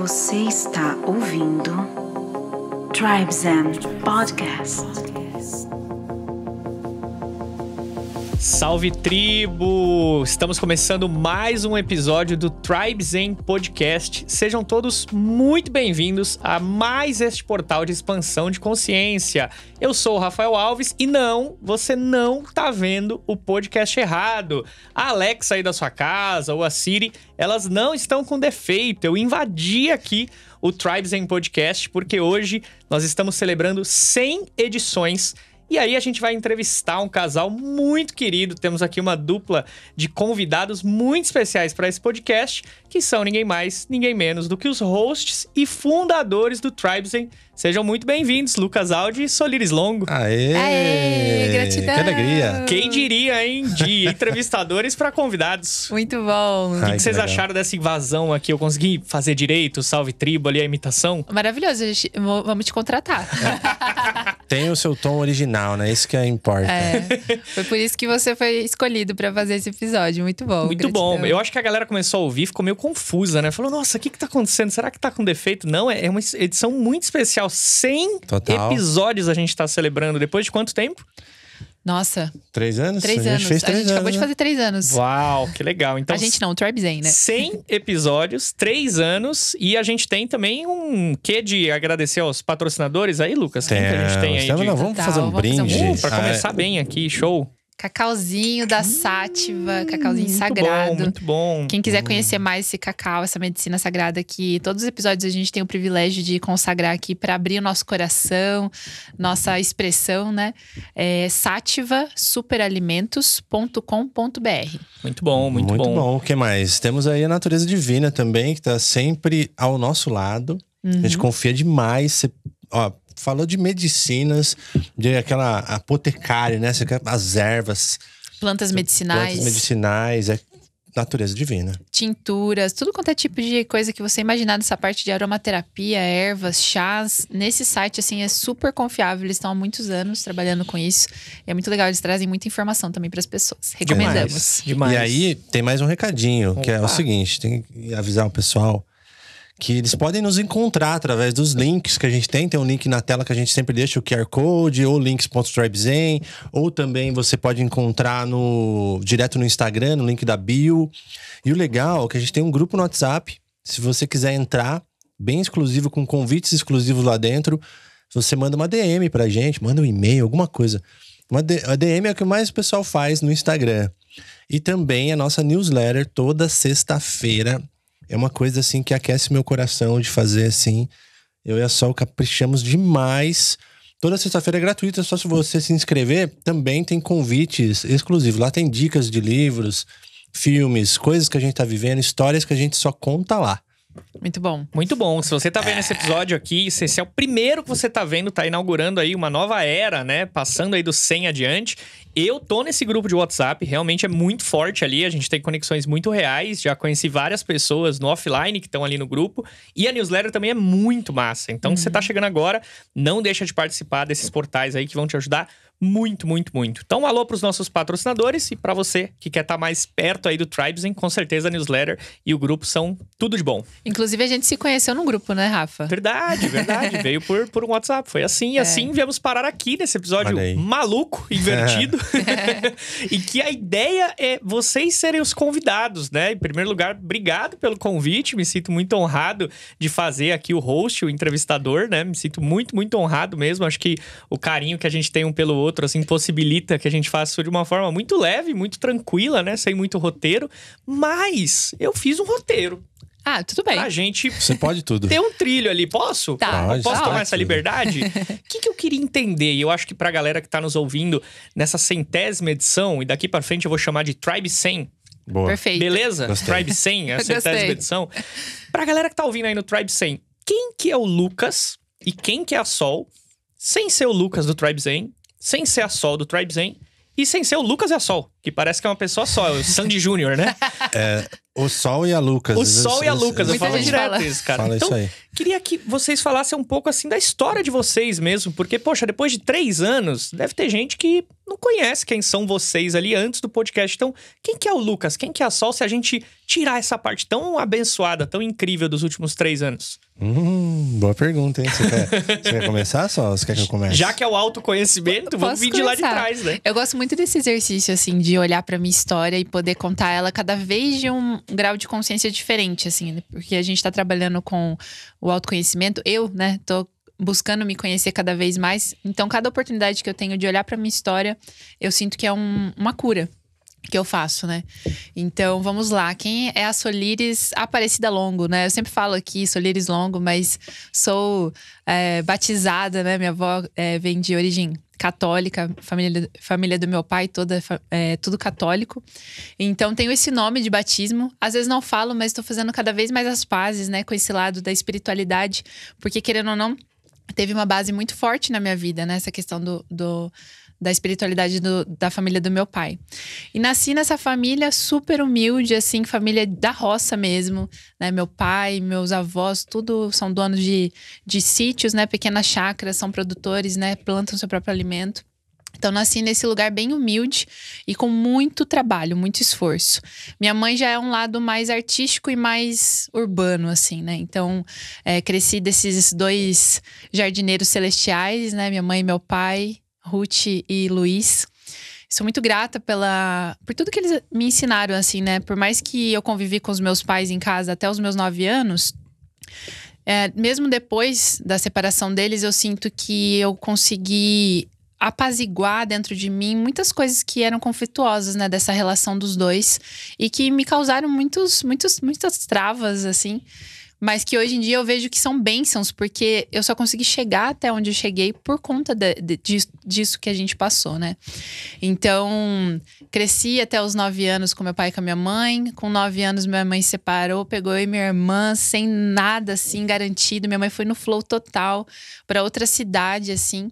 Você está ouvindo Tribezen Podcast. Salve, tribo! Estamos começando mais um episódio do Tribezen Podcast. Sejam todos muito bem-vindos a mais este portal de expansão de consciência. Eu sou o Rafael Alves e não, você não tá vendo o podcast errado. A Alexa aí da sua casa ou a Siri, elas não estão com defeito. Eu invadi aqui o Tribezen Podcast porque hoje nós estamos celebrando 100 edições. E aí a gente vai entrevistar um casal muito querido. Temos aqui uma dupla de convidados muito especiais para esse podcast, que são ninguém mais, ninguém menos do que os hosts e fundadores do Tribezen. Sejam muito bem-vindos, Lucas Aldi e Solires Longo. Aê, gratidão! Que alegria! Quem diria, hein? De entrevistadores para convidados. Muito bom! O que vocês acharam dessa invasão aqui? Eu consegui fazer direito, salve tribo ali, a imitação? Maravilhoso, vamos te contratar. Tem o seu tom original, né? Isso que importa. Foi por isso que você foi escolhido pra fazer esse episódio. Muito bom. Muito gratidão. bom. Eu acho que a galera começou a ouvir, ficou meio confusa, né? Falou, nossa, o que tá acontecendo? Será que tá com defeito? Não, é uma edição muito especial. 100 episódios a gente tá celebrando. Depois de quanto tempo? Nossa. 3 anos? 3 a gente anos. fez 3 a gente anos, acabou de fazer 3 anos. Uau, que legal. Então, a gente não, o Tribezen, né? 100 episódios, 3 anos. E a gente tem também um quê de agradecer aos patrocinadores aí, Lucas? Quem que a gente tem aí? Vamos fazer um brinde. Pra começar bem aqui, show. Cacauzinho da Sátiva, cacauzinho sagrado. Muito bom. Quem quiser conhecer mais esse cacau, essa medicina sagrada aqui, todos os episódios a gente tem o privilégio de consagrar aqui para abrir o nosso coração, nossa expressão, né? É sativasuperalimentos.com.br. Muito bom, muito bom. Muito bom. O que mais? Temos aí a natureza divina também, que tá sempre ao nosso lado. A gente confia demais. Você, falou de medicinas, de aquela apotecária, né? As ervas. Plantas medicinais. Plantas medicinais, é natureza divina. Tinturas, tudo quanto é tipo de coisa que você imaginar dessa parte de aromaterapia, ervas, chás. Nesse site, assim, é super confiável. Eles estão há muitos anos trabalhando com isso. E é muito legal, eles trazem muita informação também para as pessoas. Recomendamos. Demais. E aí, tem mais um recadinho, que é o seguinte. Tem que avisar o pessoal que eles podem nos encontrar através dos links que a gente tem. Tem um link na tela que a gente sempre deixa, o QR Code, ou links.tribezen, ou também você pode encontrar direto no Instagram, no link da bio. E o legal é que a gente tem um grupo no WhatsApp. Se você quiser entrar, bem exclusivo, com convites exclusivos lá dentro, você manda uma DM pra gente, manda um e-mail, alguma coisa. A DM é o que mais o pessoal faz no Instagram. E também a nossa newsletter toda sexta-feira. É uma coisa assim que aquece meu coração de fazer assim. Eu e a Sol caprichamos demais. Toda sexta-feira é gratuita, só se você se inscrever. Também tem convites exclusivos. Lá tem dicas de livros, filmes, coisas que a gente tá vivendo, histórias que a gente só conta lá. Muito bom. Muito bom. Se você tá vendo esse episódio aqui, se esse é o primeiro que você tá vendo, tá inaugurando aí uma nova era, né? Passando aí do 100 adiante. Eu tô nesse grupo de WhatsApp, realmente é muito forte ali. A gente tem conexões muito reais. Já conheci várias pessoas no offline que estão ali no grupo. E a newsletter também é muito massa. Então, se você tá chegando agora, não deixa de participar desses portais aí que vão te ajudar muito, muito, muito. Então, alô pros nossos patrocinadores e pra você que quer estar mais perto aí do Tribezen, com certeza a newsletter e o grupo são tudo de bom. Inclusive, a gente se conheceu no grupo, né, Rafa? Verdade. Veio por um WhatsApp. Foi assim. E assim viemos parar aqui nesse episódio maluco, invertido. E que a ideia é vocês serem os convidados, né? Em primeiro lugar, obrigado pelo convite. Me sinto muito honrado de fazer aqui o host, o entrevistador, né? Me sinto muito, muito honrado mesmo. Acho que o carinho que a gente tem um pelo outro, assim, possibilita que a gente faça isso de uma forma muito leve, muito tranquila, né? Sem muito roteiro. Mas eu fiz um roteiro. Ah, tudo bem. Pra gente... Você pode tudo. Ter um trilho ali, posso? Tá. Posso tomar essa liberdade? O que eu queria entender? E eu acho que pra galera que tá nos ouvindo nessa 100ª edição, e daqui pra frente eu vou chamar de Tribe 100. Boa. Perfeito. Beleza? Gostei. Tribe 100, a 100ª edição. Pra galera que tá ouvindo aí no Tribe 100, quem que é o Lucas e quem que é a Sol, sem ser o Lucas do Tribe 100, sem ser a Sol do Tribe 100, e sem ser o Lucas e a Sol, que parece que é uma pessoa só, é o Sandy Júnior, né? O Sol e a Lucas. O Sol e a Lucas, eu falo direto isso, cara. Fala então, isso aí. Queria que vocês falassem um pouco assim da história de vocês mesmo, porque, poxa, depois de 3 anos, deve ter gente que não conhece quem são vocês ali antes do podcast. Então, quem que é o Lucas? Quem que é a Sol se a gente tirar essa parte tão abençoada, tão incrível dos últimos 3 anos? Boa pergunta, hein? Você quer começar, Sol? Você quer que eu comece? Já que é o autoconhecimento, vamos vir de lá de trás, né? Eu gosto muito desse exercício, assim, de olhar pra minha história e poder contar ela cada vez de um grau de consciência diferente, assim, né? Porque a gente tá trabalhando com o autoconhecimento. Eu, né, tô buscando me conhecer cada vez mais. Então, cada oportunidade que eu tenho de olhar pra minha história, eu sinto que é uma cura que eu faço, né? Então, vamos lá. Quem é a Solires Aparecida Longo, né? Eu sempre falo aqui Solires Longo, mas sou batizada, né? Minha avó vem de origem católica, família do meu pai, tudo católico. Então, tenho esse nome de batismo. Às vezes não falo, mas estou fazendo cada vez mais as pazes, né? Com esse lado da espiritualidade. Porque, querendo ou não, teve uma base muito forte na minha vida, né? Essa questão da espiritualidade da família do meu pai. E nasci nessa família super humilde, assim, família da roça mesmo, né? Meu pai, meus avós, tudo são donos de sítios, né? Pequenas chácaras, são produtores, né? Plantam seu próprio alimento. Então, nasci nesse lugar bem humilde e com muito trabalho, muito esforço. Minha mãe já é um lado mais artístico e mais urbano, assim, né? Então, cresci desses 2 jardineiros celestiais, né? Minha mãe e meu pai, Ruth e Luiz. Sou muito grata por tudo que eles me ensinaram, assim, né? Por mais que eu convivi com os meus pais em casa até os meus 9 anos... mesmo depois da separação deles, eu sinto que eu consegui apaziguar dentro de mim muitas coisas que eram conflituosas, né, dessa relação dos dois e que me causaram muitas travas, assim, mas que hoje em dia eu vejo que são bênçãos, porque eu só consegui chegar até onde eu cheguei por conta disso que a gente passou, né? Então, cresci até os 9 anos com meu pai e com a minha mãe. Com 9 anos, minha mãe se separou, pegou eu e minha irmã sem nada, assim, garantido. Minha mãe foi no flow total para outra cidade, assim.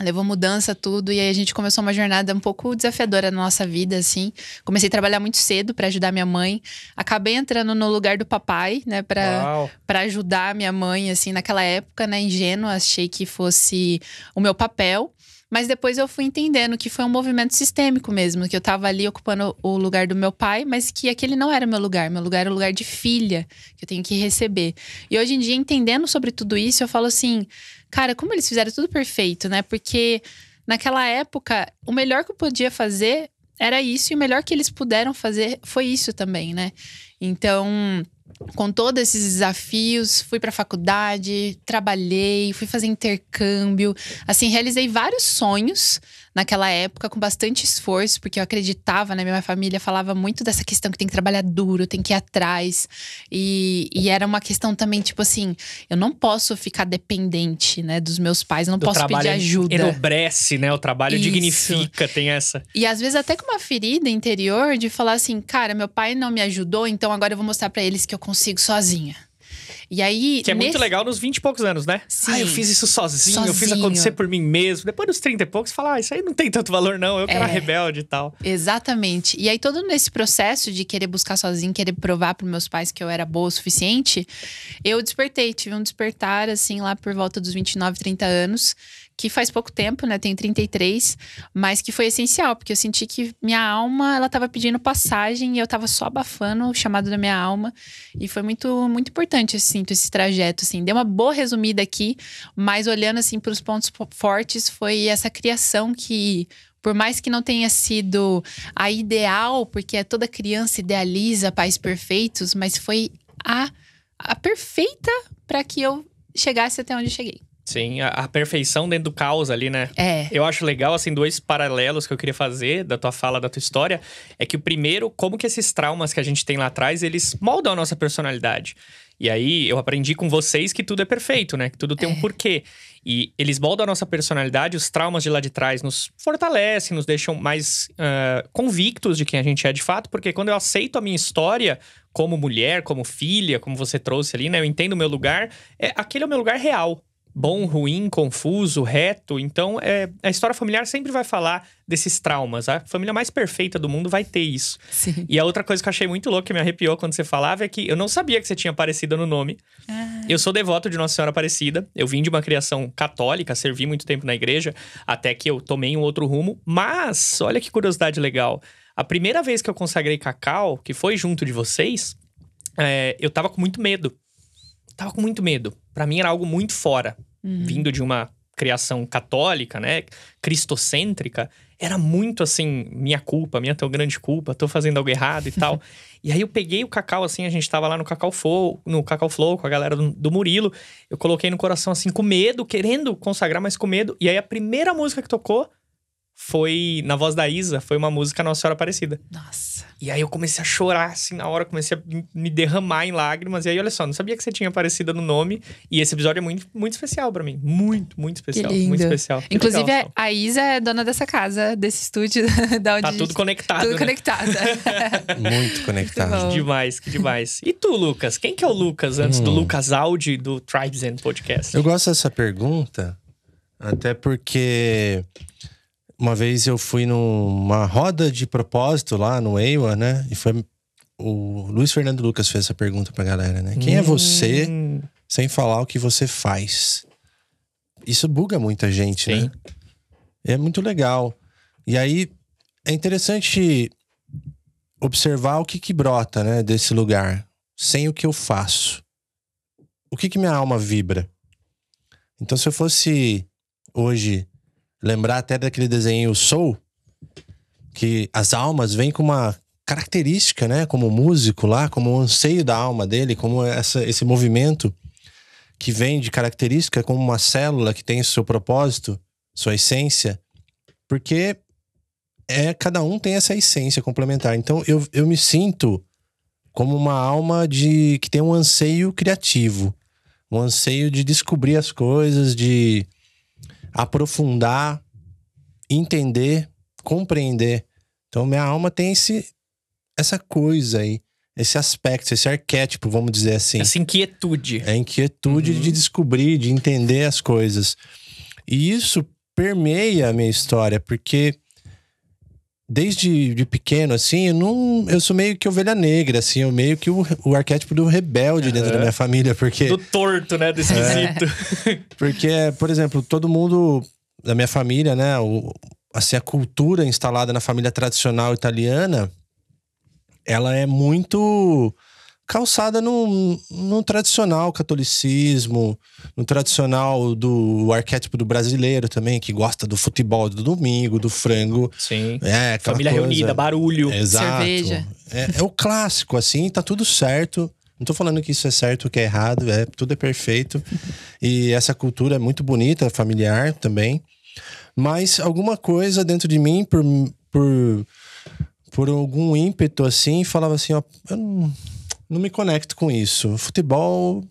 Levou mudança, tudo, e aí a gente começou uma jornada um pouco desafiadora na nossa vida, assim. Comecei a trabalhar muito cedo pra ajudar minha mãe. Acabei entrando no lugar do papai, né, pra ajudar minha mãe, assim, naquela época, né, ingênua. Achei que fosse o meu papel. Mas depois eu fui entendendo que foi um movimento sistêmico mesmo, que eu tava ali ocupando o lugar do meu pai, mas que aquele não era meu lugar era o lugar de filha, que eu tenho que receber. E hoje em dia, entendendo sobre tudo isso, eu falo assim, cara, como eles fizeram tudo perfeito, né? Porque naquela época, o melhor que eu podia fazer era isso, e o melhor que eles puderam fazer foi isso também, né? Então, com todos esses desafios, fui pra faculdade, trabalhei, fui fazer intercâmbio. Assim, realizei vários sonhos naquela época com bastante esforço, porque eu acreditava, né? Minha família falava muito dessa questão que tem que trabalhar duro, tem que ir atrás. E era uma questão também, tipo assim, eu não posso ficar dependente, né, dos meus pais, eu não posso pedir ajuda. Enobrece, né? O trabalho dignifica, tem essa. E às vezes até com uma ferida interior de falar assim, cara, meu pai não me ajudou, então agora eu vou mostrar pra eles que eu consigo sozinha. E aí, que é muito legal nos 20 e poucos anos, né? Sim. Eu fiz isso sozinho, eu fiz acontecer por mim mesmo. Depois dos 30 e poucos, fala, isso aí não tem tanto valor não, eu que era rebelde e tal. Exatamente. E aí, todo nesse processo de querer buscar sozinho, querer provar pros meus pais que eu era boa o suficiente, eu despertei, tive um despertar, assim, lá por volta dos 29, 30 anos, que faz pouco tempo, né? Tenho 33, mas que foi essencial, porque eu senti que minha alma, ela tava pedindo passagem e eu tava só abafando o chamado da minha alma. E foi muito, muito importante, assim, esse trajeto, assim. Dei uma boa resumida aqui, mas olhando, assim, pros pontos fortes, foi essa criação que, por mais que não tenha sido a ideal, porque toda criança idealiza pais perfeitos, mas foi a perfeita para que eu chegasse até onde eu cheguei. Sim, a perfeição dentro do caos ali, né? Eu acho legal, assim, 2 paralelos que eu queria fazer da tua fala, da tua história. É que o primeiro, como que esses traumas que a gente tem lá atrás, eles moldam a nossa personalidade. E aí, eu aprendi com vocês que tudo é perfeito, né? Que tudo tem um porquê. E eles moldam a nossa personalidade, os traumas de lá de trás nos fortalecem, nos deixam mais convictos de quem a gente é de fato. Porque quando eu aceito a minha história como mulher, como filha, como você trouxe ali, né? Eu entendo o meu lugar, aquele é o meu lugar real. bom, ruim, confuso, reto. Então, a história familiar sempre vai falar desses traumas. A família mais perfeita do mundo vai ter isso. Sim. E a outra coisa que eu achei muito louca, que me arrepiou quando você falava, é que eu não sabia que você tinha Aparecida no nome. Eu sou devoto de Nossa Senhora Aparecida. Eu vim de uma criação católica, servi muito tempo na igreja, até que eu tomei um outro rumo. Mas, olha que curiosidade legal. A primeira vez que eu consagrei Cacau, que foi junto de vocês, eu tava com muito medo. Pra mim era algo muito fora. Vindo de uma criação católica, né? Cristocêntrica. Era muito assim, minha culpa, minha tão grande culpa. Tô fazendo algo errado e tal. E aí eu peguei o Cacau, assim, a gente tava lá no Cacau Flow com a galera do Murilo. Eu coloquei no coração, assim, com medo, querendo consagrar, mas com medo. E aí a primeira música que tocou foi, na voz da Isa, foi uma música Nossa Senhora Aparecida. Nossa. E aí eu comecei a chorar, assim, na hora. Comecei a me derramar em lágrimas. E aí, olha só, não sabia que você tinha Aparecida no nome. E esse episódio é muito, muito especial pra mim. Muito, muito especial. Que lindo. Muito especial. Que Inclusive, legal, a Isa é dona dessa casa, desse estúdio. Da onde tá tudo conectado, Tudo né? conectado. Muito conectado. Muito bom. Que demais, que demais. E tu, Lucas? Quem que é o Lucas antes do Lucas Audi do Tribes and Podcast? Eu gosto dessa pergunta, até porque uma vez eu fui numa roda de propósito lá no EIWA, né? E foi o Luiz Fernando Lucas fez essa pergunta pra galera, né? Quem é você sem falar o que você faz? Isso buga muita gente, Sim. né? É muito legal. E aí, é interessante observar o que brota, né? Desse lugar. Sem o que eu faço. O que minha alma vibra? Então, se eu fosse hoje lembrar até daquele desenho Soul, que as almas vêm com uma característica, né? Como músico lá, como o anseio da alma dele, como esse movimento que vem de característica, como uma célula que tem o seu propósito, sua essência, porque cada um tem essa essência complementar. Então eu me sinto como uma alma que tem um anseio criativo, um anseio de descobrir as coisas, de aprofundar, entender, compreender. Então minha alma tem essa coisa aí, esse aspecto, esse arquétipo, vamos dizer assim. Essa inquietude. É a inquietude de descobrir, de entender as coisas. E isso permeia a minha história, porque desde de pequeno, assim, eu sou meio que ovelha negra, assim, eu meio que o arquétipo do rebelde dentro da minha família, porque... Do torto, né? Do esquisito. Porque, por exemplo, todo mundo da minha família, né, assim, a cultura instalada na família tradicional italiana, ela é muito calçada no tradicional catolicismo, no tradicional do arquétipo do brasileiro também, que gosta do futebol do domingo, do frango. Sim. Família reunida, barulho. Exato. Cerveja. É o clássico, assim, tá tudo certo. Não tô falando que isso é certo ou que é errado, tudo é perfeito. E essa cultura é muito bonita, familiar também. Mas alguma coisa dentro de mim, por algum ímpeto, assim, falava assim, ó, eu não me conecto com isso. Futebol,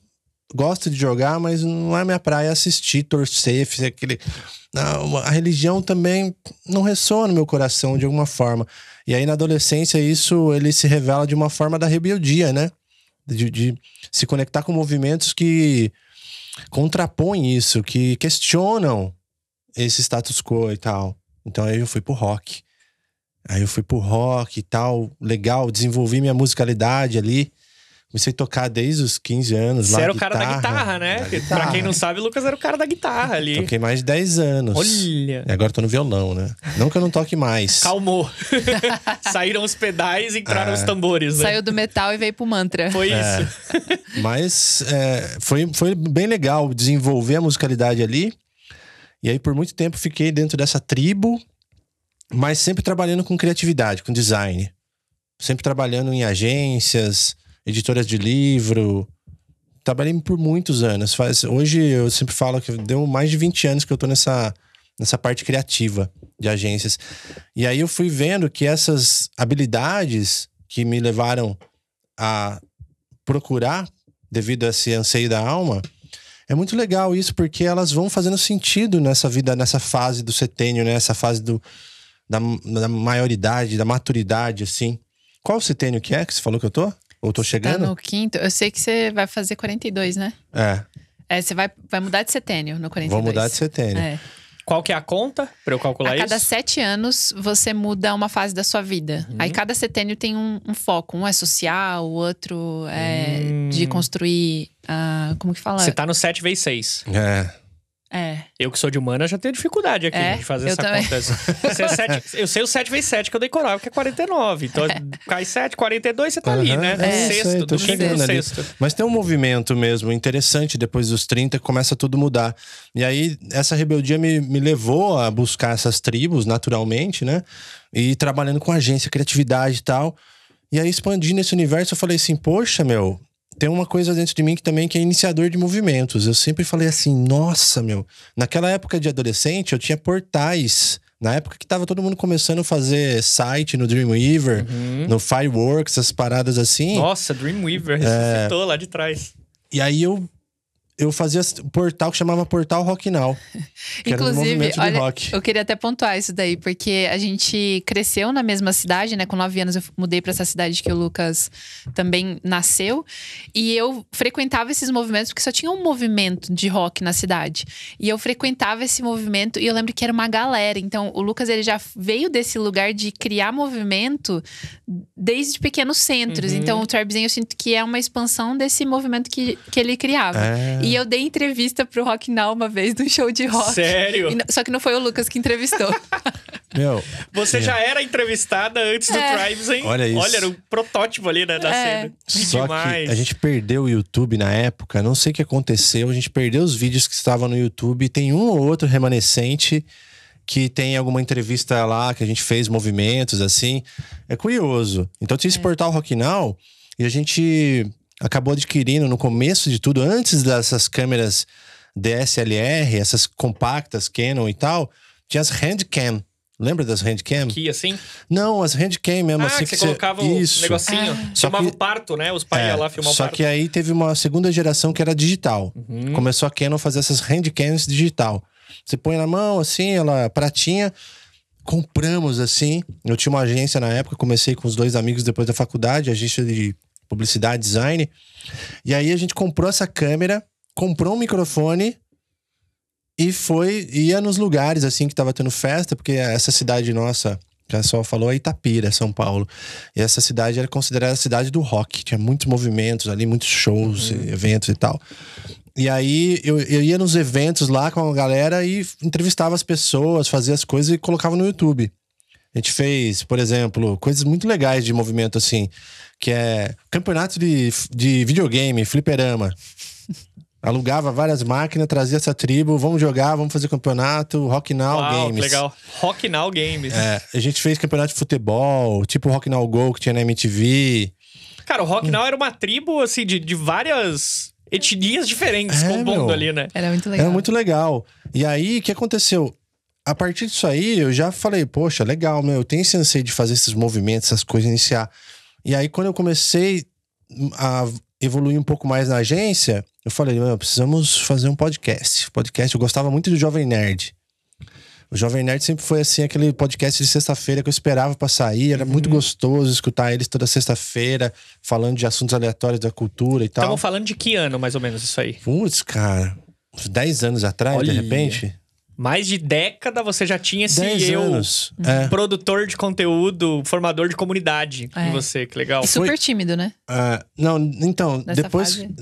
gosto de jogar, mas não é minha praia assistir, torcer, fazer aquele... Não, a religião também não ressoa no meu coração de alguma forma. E aí na adolescência ele se revela de uma forma da rebeldia, né? De se conectar com movimentos que contrapõem isso, que questionam esse status quo e tal. Então aí eu fui pro rock. E tal, legal, desenvolvi minha musicalidade ali. Comecei a tocar desde os 15 anos. Você lá, era o cara da guitarra, né? Pra quem não sabe, o Lucas era o cara da guitarra ali. Toquei mais de 10 anos. Olha! E agora tô no violão, né? Não que eu não toque mais. Calmou. Saíram os pedais e entraram os tambores, né? Saiu do metal e veio pro mantra. Foi isso. Mas foi bem legal desenvolver a musicalidade ali. E aí por muito tempo fiquei dentro dessa tribo, mas sempre trabalhando com criatividade, com design. Sempre trabalhando em agências, editoras de livro. Trabalhei por muitos anos. Hoje eu sempre falo que deu mais de 20 anos que eu tô nessa parte criativa de agências. E aí eu fui vendo que essas habilidades que me levaram a procurar, devido a esse anseio da alma, é muito legal isso, porque elas vão fazendo sentido nessa vida, nessa fase do setênio, né? Essa fase da maioridade, da maturidade, assim. Qual o setênio que você falou que eu tô? Ou tô chegando? Tá no quinto. Eu sei que você vai fazer 42, né? Você vai mudar de setênio no 42. Vou mudar de setênio. É. Qual que é a conta pra eu calcular isso? A cada 7 anos, você muda uma fase da sua vida. Aí cada setênio tem um foco. Um é social, o outro é de construir… como que fala? Você tá no 7x6. Eu que sou de humana já tenho dificuldade aqui de fazer essa também. conta. Eu sei o 7x7 que eu dei coral, que é 49. Então cai 7, 42, você tá ali, né? Sexto, tô chegando ali. Sexto. Mas tem um movimento mesmo interessante depois dos 30 que começa tudo mudar. E aí, essa rebeldia me levou a buscar essas tribos naturalmente, né? E trabalhando com agência, criatividade e tal. E aí, expandindo esse universo, eu falei assim, poxa, meu… Tem uma coisa dentro de mim que é iniciador de movimentos. Eu sempre falei assim, nossa, meu… Naquela época de adolescente, eu tinha portais. Na época que tava todo mundo começando a fazer site no Dreamweaver, no Fireworks, essas paradas assim. Nossa, Dreamweaver, ressuscitou lá de trás. E aí eu fazia um portal que chamava Portal Rock Now. Que Inclusive, era olha, de rock. eu queria até pontuar isso daí, porque a gente cresceu na mesma cidade, né? Com 9 anos eu mudei pra essa cidade que o Lucas também nasceu. E eu frequentava esses movimentos, porque só tinha um movimento de rock na cidade. E eu frequentava esse movimento e eu lembro que era uma galera. Então, o Lucas, ele já veio desse lugar de criar movimento desde pequenos centros. Então, o Tribe Zen, eu sinto que é uma expansão desse movimento que ele criava. E eu dei entrevista pro Rock Now uma vez, num show de rock. Sério? Só que não foi o Lucas que entrevistou. Meu, Você já era entrevistada antes do Tribes, hein? Olha isso. Olha, era o protótipo ali, né, da cena. Que Só demais. que a gente perdeu o YouTube na época, não sei o que aconteceu, a gente perdeu os vídeos que estavam no YouTube, tem um ou outro remanescente que tem alguma entrevista lá que a gente fez, movimentos assim. É curioso. Então tinha esse portal Rock Now e a gente acabou adquirindo no começo de tudo, antes dessas câmeras DSLR, essas compactas, Canon e tal, tinha as handcam. Lembra das handcam? Aqui, assim? Não, as handcam mesmo. Assim, que você colocava o Isso. negocinho. Filmava o parto, né? Os pais iam lá filmar o só parto. que aí teve uma segunda geração que era digital. Começou a Canon a fazer essas handcams digital. Você põe na mão, assim, ela pratinha. Compramos, assim. Eu tinha uma agência na época, comecei com os 2 amigos depois da faculdade, agência de publicidade, design. E aí a gente comprou essa câmera, comprou um microfone e ia nos lugares, assim, que tava tendo festa, porque essa cidade nossa, que a Sol falou, é Itapira, São Paulo. E essa cidade era considerada a cidade do rock. Tinha muitos movimentos ali, muitos shows, eventos e tal. E aí eu ia nos eventos lá com a galera e entrevistava as pessoas, fazia as coisas e colocava no YouTube. A gente fez, por exemplo, coisas muito legais de movimento, assim, que é campeonato de videogame, fliperama. Alugava várias máquinas, trazia essa tribo, vamos jogar, vamos fazer campeonato, Rock Now Games. Que legal. Rock Now Games. A gente fez campeonato de futebol, tipo o Rock Now Go, que tinha na MTV. Cara, o Rock Now era uma tribo, assim, de várias etnias diferentes compondo ali, né? Era muito legal. Era muito legal. E aí, o que aconteceu? A partir disso aí, eu já falei, poxa, legal, meu, eu tenho esse anseio de fazer esses movimentos, essas coisas, iniciar. E aí, quando eu comecei a evoluir um pouco mais na agência, eu falei, meu, precisamos fazer um podcast. Eu gostava muito do Jovem Nerd. O Jovem Nerd sempre foi, assim, aquele podcast de sexta-feira que eu esperava pra sair. Era muito gostoso escutar eles toda sexta-feira, falando de assuntos aleatórios da cultura e tal. Estamos falando de que ano, mais ou menos, isso aí? Putz, cara, uns 10 anos atrás, Olha. de repente. Mais de década você já tinha esse 10 anos. produtor de conteúdo, formador de comunidade em você, que legal. E super tímido, né? Não, então, Nessa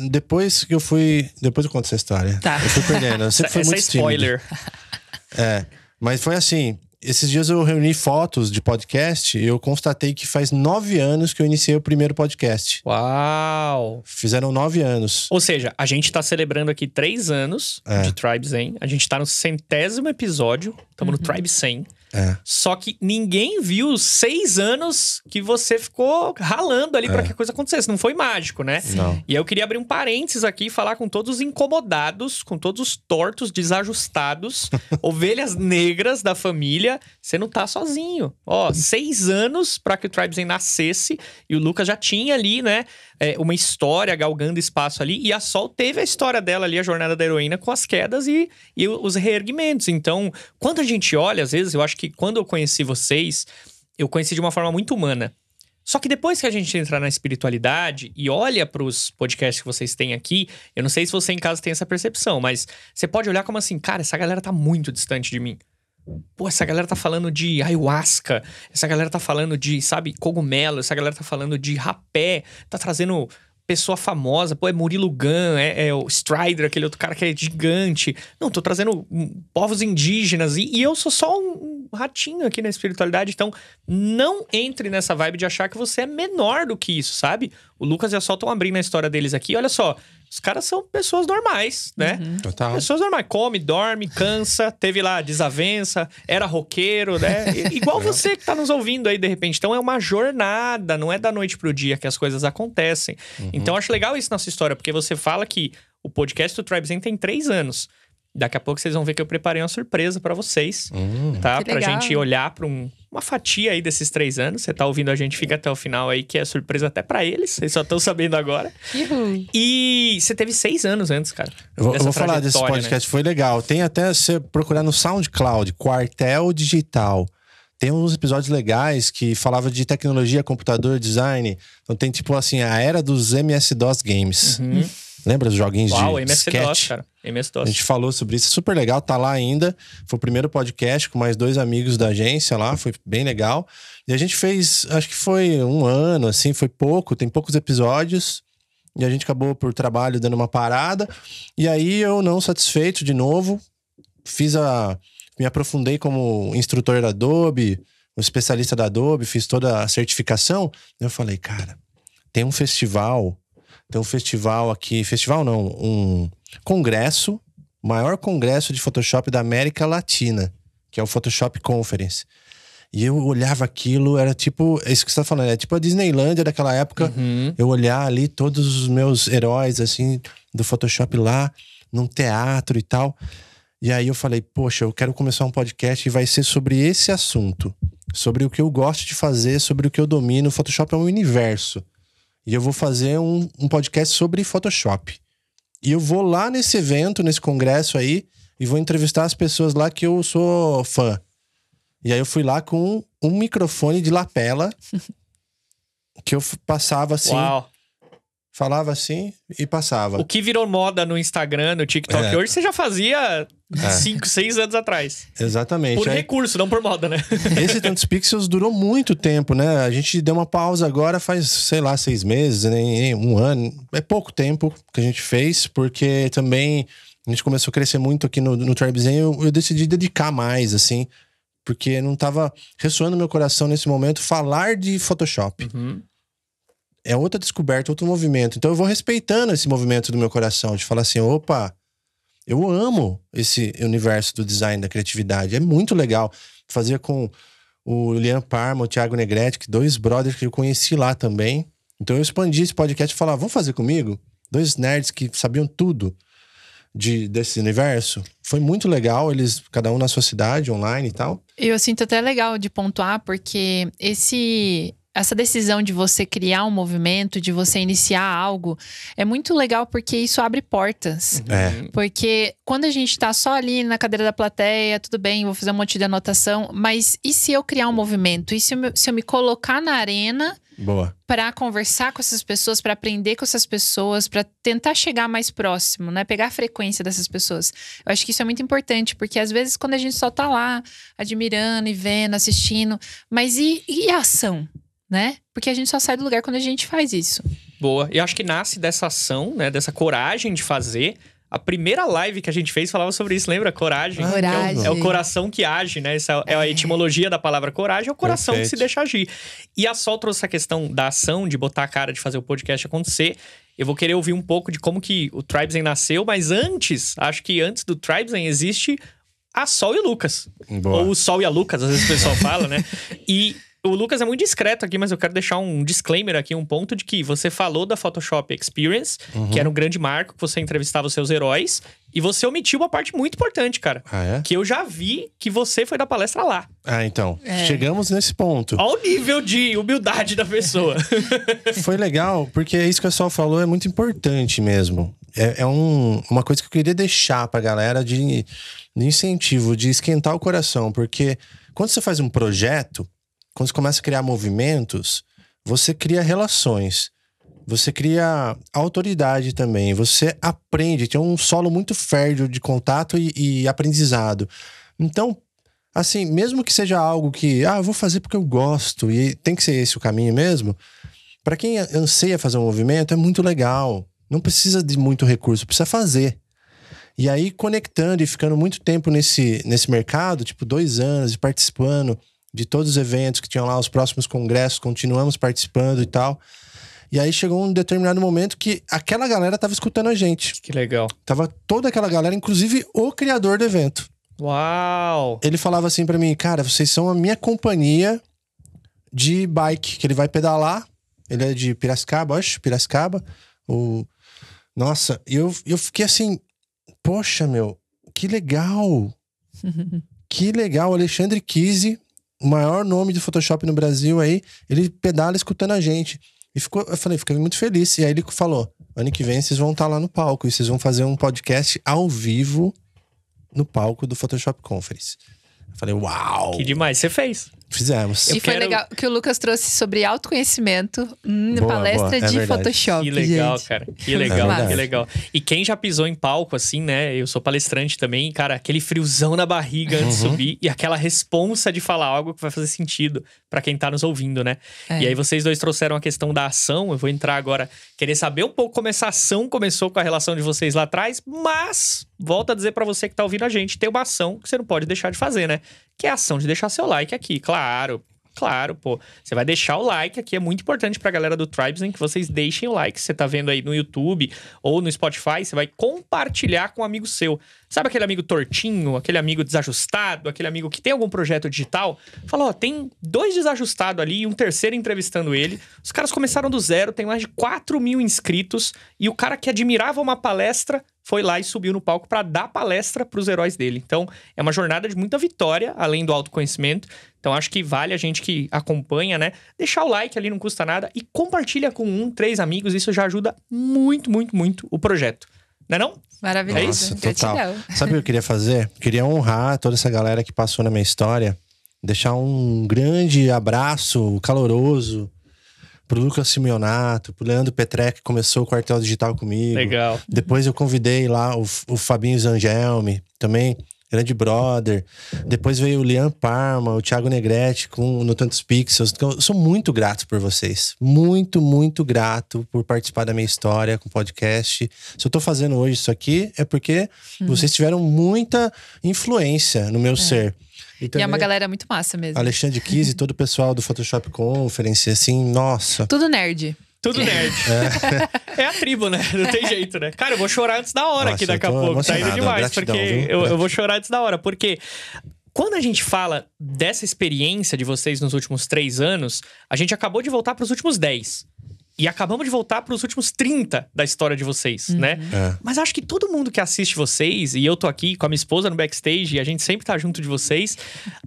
depois que eu fui... Depois eu conto essa história. Tá. Eu fui perdendo, eu sempre fui Essa muito é spoiler. tímido. Mas foi assim, esses dias eu reuni fotos de podcast e eu constatei que faz 9 anos que eu iniciei o primeiro podcast. Uau! Fizeram 9 anos. Ou seja, a gente tá celebrando aqui 3 anos de Tribe Zen. A gente tá no 100º episódio. Estamos no Tribe 100. Só que ninguém viu os 6 anos que você ficou ralando ali pra que a coisa acontecesse. Não foi mágico, né? Não. E aí eu queria abrir um parênteses aqui e falar com todos os incomodados, com todos os tortos, desajustados, ovelhas negras da família. Você não tá sozinho. 6 anos pra que o Tribe Zen nascesse. E o Lucas já tinha ali, né? Uma história galgando espaço ali. E a Sol teve a história dela ali, a jornada da heroína, com as quedas e os reerguimentos. Então, quando a gente olha, às vezes, eu acho que quando eu conheci vocês, eu conheci de uma forma muito humana. Só que depois que a gente entra na espiritualidade e olha pros podcasts que vocês têm aqui, eu não sei se você em casa tem essa percepção, mas você pode olhar como assim, cara, essa galera tá muito distante de mim. Pô, essa galera tá falando de ayahuasca, essa galera tá falando de, sabe, cogumelo, essa galera tá falando de rapé, tá trazendo pessoa famosa, pô, é Murilo Gun, é o Strider, aquele outro cara que é gigante. Não, tô trazendo povos indígenas e eu sou só um ratinho aqui na espiritualidade, então não entre nessa vibe de achar que você é menor do que isso, sabe? O Lucas e a Sol estão abrindo a história deles aqui, olha só, os caras são pessoas normais, né? Total. Pessoas normais, come, dorme, cansa, teve lá desavença, era roqueiro, né? Igual você que tá nos ouvindo aí, de repente. Então é uma jornada, não é da noite pro dia que as coisas acontecem. Então eu acho legal isso na sua história, porque você fala que o podcast do Tribe Zen tem 3 anos. Daqui a pouco vocês vão ver que eu preparei uma surpresa pra vocês, tá? Que Pra legal. gente olhar pra uma fatia aí desses 3 anos. Você tá ouvindo a gente, fica até o final aí, que é surpresa até pra eles. Vocês só estão sabendo agora. Uhul. E você teve 6 anos antes, cara. Eu vou dessa falar desse trajetória, podcast, foi legal. Tem até você procurar no SoundCloud, Quartel Digital. Tem uns episódios legais que falava de tecnologia, computador, design. Então tem tipo assim, a era dos MS-DOS games. Lembra os joguinhos Uau, de MS-DOS, sketch? cara. A MS-DOS. gente falou sobre isso, super legal, tá lá ainda. Foi o primeiro podcast com mais 2 amigos da agência lá, foi bem legal. E a gente fez, acho que foi 1 ano, assim, foi pouco, tem poucos episódios. E a gente acabou por trabalho dando uma parada. E aí eu, não satisfeito de novo, me aprofundei como instrutor da Adobe, um especialista da Adobe, fiz toda a certificação. Eu falei, cara, tem um festival aqui, um congresso, o maior congresso de Photoshop da América Latina, que é o Photoshop Conference. E eu olhava aquilo, era tipo, é isso que você tá falando, é tipo a Disneylândia daquela época. Eu olhar ali todos os meus heróis, assim, do Photoshop lá, num teatro e tal. E aí eu falei, poxa, eu quero começar um podcast e vai ser sobre esse assunto. Sobre o que eu gosto de fazer, sobre o que eu domino. O Photoshop é um universo. E eu vou fazer um podcast sobre Photoshop. E eu vou lá nesse evento, nesse congresso aí, e vou entrevistar as pessoas lá que eu sou fã. E aí eu fui lá com um microfone de lapela, que eu passava assim, Uau. falava assim e passava. O que virou moda no Instagram, no TikTok hoje, você já fazia 5, 6 anos atrás. Exatamente. Por Aí, recurso, não por moda, né? esse Tantos Pixels durou muito tempo, né? A gente deu uma pausa agora faz, sei lá, 6 meses, nem 1 ano. É pouco tempo que a gente fez, porque também a gente começou a crescer muito aqui no Tribe Zen. Eu decidi dedicar mais, assim, porque não tava ressoando no meu coração nesse momento falar de Photoshop. É outra descoberta, outro movimento. Então eu vou respeitando esse movimento do meu coração, de falar assim, opa, eu amo esse universo do design, da criatividade. É muito legal. Fazia com o Lian Parma, o Thiago Negretti, 2 brothers que eu conheci lá também. Então eu expandi esse podcast e falava, vamos fazer comigo? 2 nerds que sabiam tudo desse universo. Foi muito legal, eles, cada um na sua cidade, online e tal. Eu sinto até legal de pontuar, porque essa decisão de você criar um movimento, de você iniciar algo, é muito legal porque isso abre portas. Porque quando a gente tá só ali na cadeira da plateia, tudo bem, vou fazer um monte de anotação, mas e se eu criar um movimento? E se eu me colocar na arena para conversar com essas pessoas, para aprender com essas pessoas, para tentar chegar mais próximo, né? Pegar a frequência dessas pessoas. Eu acho que isso é muito importante, porque às vezes quando a gente só tá lá, admirando e vendo, assistindo, mas e a ação? Né? Porque a gente só sai do lugar quando a gente faz isso. Boa. E acho que nasce dessa ação, né? Dessa coragem de fazer. A primeira live que a gente fez falava sobre isso, lembra? Coragem. Coragem. É o coração que age, né? Essa é a etimologia da palavra coragem, é o coração que se deixa agir. E a Sol trouxe essa questão da ação, de botar a cara, de fazer o podcast acontecer. Eu vou querer ouvir um pouco de como que o Tribe Zen nasceu, mas acho que antes do Tribe Zen existe a Sol e o Lucas. Boa. Ou o Sol e a Lucas, às vezes o pessoal fala, né? E o Lucas é muito discreto aqui, mas eu quero deixar um disclaimer aqui, um ponto de que você falou da Photoshop Experience, que era um grande marco, que você entrevistava os seus heróis, e você omitiu uma parte muito importante, cara. Ah, é? Que eu já vi que você foi dar palestra lá. Ah, então. Chegamos nesse ponto. Olha o nível de humildade da pessoa. Foi legal, porque isso que a Sol falou é muito importante mesmo. É uma coisa que eu queria deixar pra galera de incentivo, de esquentar o coração. Porque quando você faz um projeto, quando você começa a criar movimentos, você cria relações, você cria autoridade também, você aprende, tem um solo muito fértil de contato e aprendizado. Então, assim, mesmo que seja algo que, eu vou fazer porque eu gosto, e tem que ser esse o caminho mesmo, para quem anseia fazer um movimento, é muito legal. Não precisa de muito recurso, precisa fazer. E aí, conectando e ficando muito tempo nesse mercado, tipo 2 anos, e participando de todos os eventos que tinham lá, os próximos congressos, continuamos participando e tal. E aí chegou um determinado momento que aquela galera tava escutando a gente. Que legal. Tava toda aquela galera, inclusive o criador do evento. Uau! Ele falava assim pra mim, cara, vocês são a minha companhia de bike, que ele vai pedalar. Ele é de Piracicaba, acho, Piracicaba. Nossa, eu fiquei assim, poxa, meu, que legal. Que legal, Alexandre Kise, o maior nome de Photoshop no Brasil aí, ele pedala escutando a gente. E eu falei, fiquei muito feliz. E aí ele falou, ano que vem vocês vão estar lá no palco e vocês vão fazer um podcast ao vivo no palco do Photoshop Conference. Eu falei, uau! Que demais, você fez. Fizemos. E foi legal que o Lucas trouxe sobre autoconhecimento na Boa, palestra boa. É de verdade. Photoshop. Que legal, gente. cara. Que legal, É que legal. E quem já pisou em palco, assim, né? Eu sou palestrante também, cara, aquele friozão na barriga antes de subir e aquela responsa de falar algo que vai fazer sentido pra quem tá nos ouvindo, né? É. E aí vocês dois trouxeram a questão da ação. Eu vou entrar agora, querer saber um pouco como essa ação começou com a relação de vocês lá atrás, mas volto a dizer pra você que tá ouvindo a gente, tem uma ação que você não pode deixar de fazer, né? Que é a ação de deixar seu like aqui, claro. Claro, pô. Você vai deixar o like aqui. É muito importante pra galera do Tribes, que vocês deixem o like. Você tá vendo aí no YouTube ou no Spotify, você vai compartilhar com um amigo seu. Sabe aquele amigo tortinho, aquele amigo desajustado, aquele amigo que tem algum projeto digital? Fala, tem 2 desajustados ali e um terceiro entrevistando ele. Os caras começaram do zero, tem mais de 4.000 inscritos. E o cara que admirava uma palestra foi lá e subiu no palco para dar palestra para os heróis dele. Então, é uma jornada de muita vitória, além do autoconhecimento. Então, acho que vale a gente que acompanha, né? Deixar o like ali, não custa nada. E compartilha com 3 amigos. Isso já ajuda muito, muito, muito o projeto. Não é não? Maravilhoso. Nossa, total. Gratidão. Sabe o que eu queria fazer? Queria honrar toda essa galera que passou na minha história. Deixar um grande abraço caloroso pro Lucas Simeonato, pro Leandro Petré, que começou o Quartel Digital comigo. Legal. Depois eu convidei lá o Fabinho Zangelmi, também, grande brother. Depois veio o Lian Parma, o Thiago Negrete no Tantos Pixels. Então, eu sou muito grato por vocês. Muito, muito grato por participar da minha história com o podcast. Se eu tô fazendo hoje isso aqui, é porque vocês tiveram muita influência no meu ser. E é uma galera muito massa mesmo. Alexandre Kise e todo o pessoal do Photoshop Conference, assim, nossa. Tudo nerd. Tudo nerd. É a tribo, né? Não tem jeito, né? Cara, eu vou chorar antes da hora Nossa, aqui daqui a eu tô pouco. Tá indo emocionado. demais, Gratidão, porque viu? eu vou chorar antes da hora. Porque quando a gente fala dessa experiência de vocês nos últimos 3 anos, a gente acabou de voltar pros últimos 10. E acabamos de voltar pros últimos 30 da história de vocês, né? É. Mas acho que todo mundo que assiste vocês, e eu tô aqui com a minha esposa no backstage, e a gente sempre tá junto de vocês,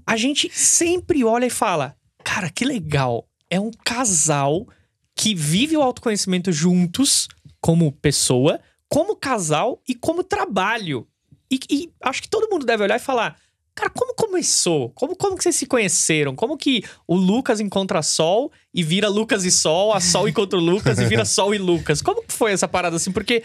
a gente sempre olha e fala, cara, que legal. É um casal que vive o autoconhecimento juntos, como pessoa, como casal e como trabalho. E acho que todo mundo deve olhar e falar, cara, como começou? Como que vocês se conheceram? Como que o Lucas encontra Sol e vira Lucas e Sol, a Sol encontra o Lucas e vira Sol e Lucas? Como que foi essa parada assim? Porque